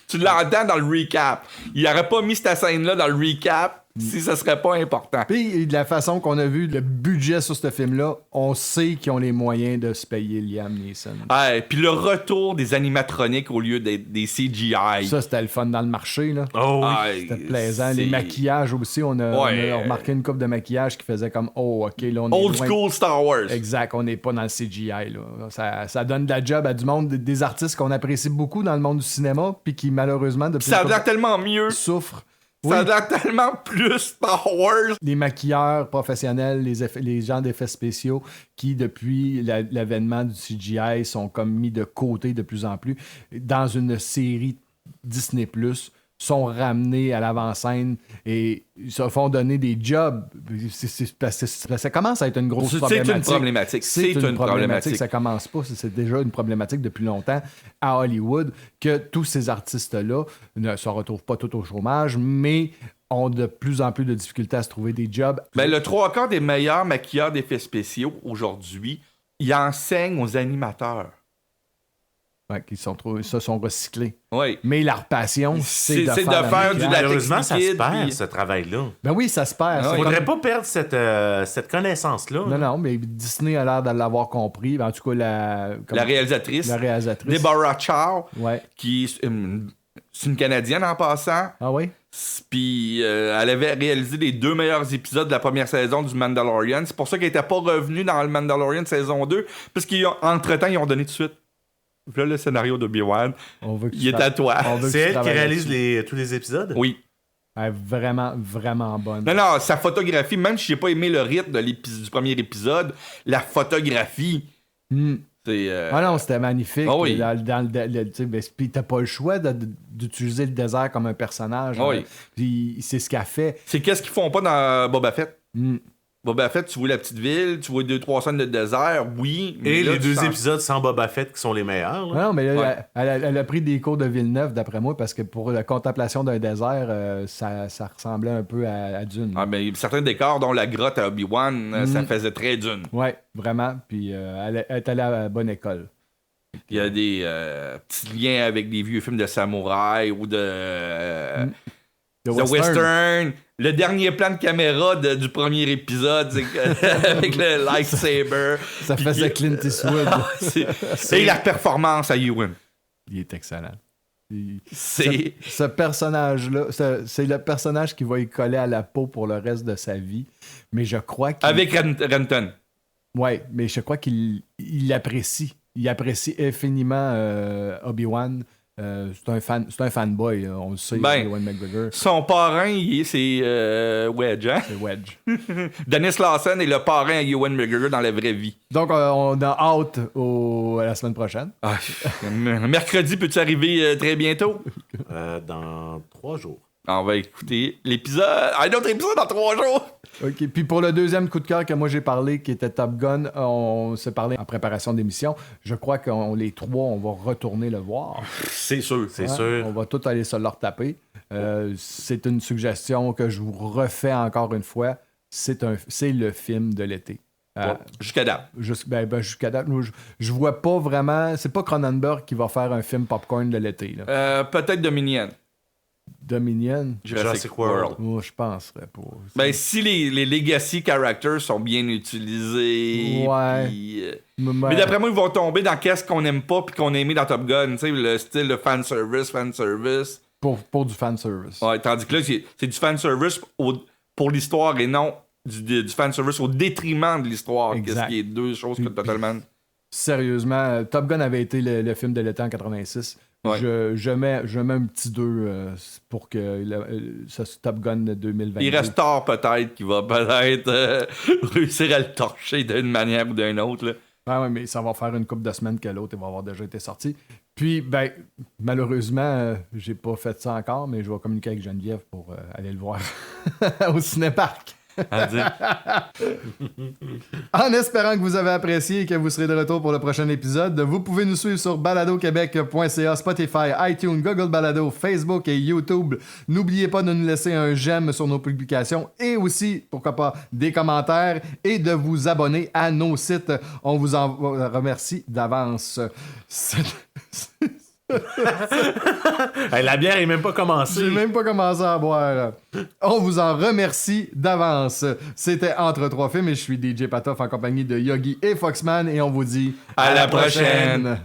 Tu l'entends dans le recap. Il n'aurait pas mis cette scène-là dans le recap si ça serait pas important. Puis de la façon qu'on a vu le budget sur ce film-là, on sait qu'ils ont les moyens de se payer Liam Neeson. Puis le retour des animatroniques au lieu des CGI. Ça, c'était le fun dans le marché, là. Oh oui. C'était plaisant. Les maquillages aussi, on a remarqué une couple de maquillages qui faisait comme OK, là, on est Old school Star Wars. Exact, on n'est pas dans le CGI, là. Ça donne de la job à du monde, des artistes qu'on apprécie beaucoup dans le monde du cinéma, puis qui malheureusement depuis ça a l'air tellement mieux. Souffrent. Ça a l'air tellement plus Star Wars. Les maquilleurs professionnels, les gens d'effets spéciaux qui, depuis l'avènement du CGI, sont comme mis de côté de plus en plus, dans une série Disney+, sont ramenés à l'avant-scène et se font donner des jobs. Ça commence à être une grosse problématique. C'est une problématique. Ça commence pas. C'est déjà une problématique depuis longtemps à Hollywood que tous ces artistes-là ne se retrouvent pas tous au chômage, mais ont de plus en plus de difficultés à se trouver des jobs. Ben, le 3/4 des meilleurs maquilleurs d'effets spéciaux aujourd'hui, ils enseignent aux animateurs. Ouais, ils se sont recyclés. Oui. Mais leur passion, c'est de faire, du la- Malheureusement, ça se Kid, perd, puis- ce travail-là. Ben oui, ça se perd. Ah C'est oui. Il comme- faudrait pas perdre cette connaissance-là. Non, non, mais Disney a l'air de l'avoir compris. Ben, en tout cas, La réalisatrice, la réalisatrice. Deborah Chow, Ouais. qui c'est une Canadienne en passant. Ah oui? Puis elle avait réalisé les 2 meilleurs épisodes de la première saison du Mandalorian. C'est pour ça qu'elle n'était pas revenue dans le Mandalorian saison 2. Parce qu'entre-temps, ils ont donné tout de suite. Voilà le scénario d'Obi-Wan. On veut que Il est à toi. on veut que C'est tu elle qui travailles réalise là-dessus. tous les épisodes? Oui. Elle est vraiment, vraiment bonne. Non, sa photographie, même si j'ai pas aimé le rythme du premier épisode, la photographie, Hmm. c'est. Ah non, c'était magnifique. Ah oui. Tu sais, ben, puis t'as pas le choix d'utiliser le désert comme un personnage. Ah oui. Puis c'est ce qu'elle fait. C'est qu'est-ce qu'ils font pas dans Boba Fett. Hmm. Boba Fett, tu vois la petite ville, tu vois 2-3 scènes de désert, oui. mais Et là, les tu 2 sens- épisodes sans Boba Fett qui sont les meilleurs. là. Non, mais là, Ouais. elle a pris des cours de Villeneuve, d'après moi, parce que pour la contemplation d'un désert, ça ressemblait un peu à Dune. Ah, mais certains décors, dont la grotte à Obi-Wan, ça faisait très Dune. Ouais, vraiment. Puis elle est allée à la bonne école. Il y a des petits liens avec des vieux films de samouraï ou de. The The Western. Le dernier plan de caméra du premier épisode, c'est avec le lightsaber. Ça faisait Clint Eastwood. C'est la performance à Ewan. Il est excellent. C'est. Ce personnage-là, c'est le personnage qui va y coller à la peau pour le reste de sa vie. Mais je crois qu'il... Avec Renton. Ouais, mais je crois qu'il l'apprécie. Il apprécie infiniment Obi-Wan. C'est un fanboy, là. On le sait, Ben, Ewan McGregor. Son parrain, c'est Wedge, hein? C'est Wedge. Dennis Lawson est le parrain à Ewan McGregor dans la vraie vie. Donc, on a hâte à la semaine prochaine. Ah, mercredi, peux-tu arriver très bientôt? Dans 3 jours. On va écouter l'épisode. Un autre épisode dans 3 jours! OK. Puis pour le deuxième coup de cœur que moi j'ai parlé, qui était Top Gun, on s'est parlé en préparation d'émission. Je crois qu'on les trois, on va retourner le voir. C'est sûr. C'est Ouais, sûr. On va tous aller se le retaper. C'est une suggestion que je vous refais encore une fois. C'est le film de l'été. Jusqu'à date. Jusqu'à date, je vois pas vraiment. C'est pas Cronenberg qui va faire un film popcorn de l'été. Là. Peut-être Dominion. Dominion, Jurassic World. moi je penserais pas. Ben, si les legacy characters sont bien utilisés. Ouais. puis, Mais mais d'après moi, ils vont tomber dans qu'est-ce qu'on aime pas puis qu'on a aimé dans Top Gun. Tu sais, le style de fanservice. pour du fanservice. Ouais, tandis que là, c'est du fanservice pour l'histoire et non du fanservice au détriment de l'histoire. Exact. Ce qui est deux choses que totalement. Sérieusement, Top Gun avait été le film de l'été en 86. Ouais. Je mets un petit 2 pour que ce Top Gun 2022. Il reste tard peut-être qui va peut-être réussir à le torcher d'une manière ou d'une autre. Là. Ah ouais, mais ça va faire une couple de semaines que l'autre va avoir déjà été sorti. Puis, ben, malheureusement, j'ai pas fait ça encore, mais je vais communiquer avec Geneviève pour aller le voir au cinéparc. À dire. En espérant que vous avez apprécié et que vous serez de retour pour le prochain épisode, vous pouvez nous suivre sur baladoquebec.ca, Spotify, iTunes, Google Balado, Facebook et YouTube. N'oubliez pas de nous laisser un j'aime sur nos publications et aussi, pourquoi pas, des commentaires et de vous abonner à nos sites. On vous en remercie d'avance. Hey, la bière est même pas commencée. J'ai même pas commencé à boire. On vous en remercie d'avance. C'était Entre Trois Films et je suis DJ Patoff en compagnie de Yogi et Foxman et on vous dit À la prochaine.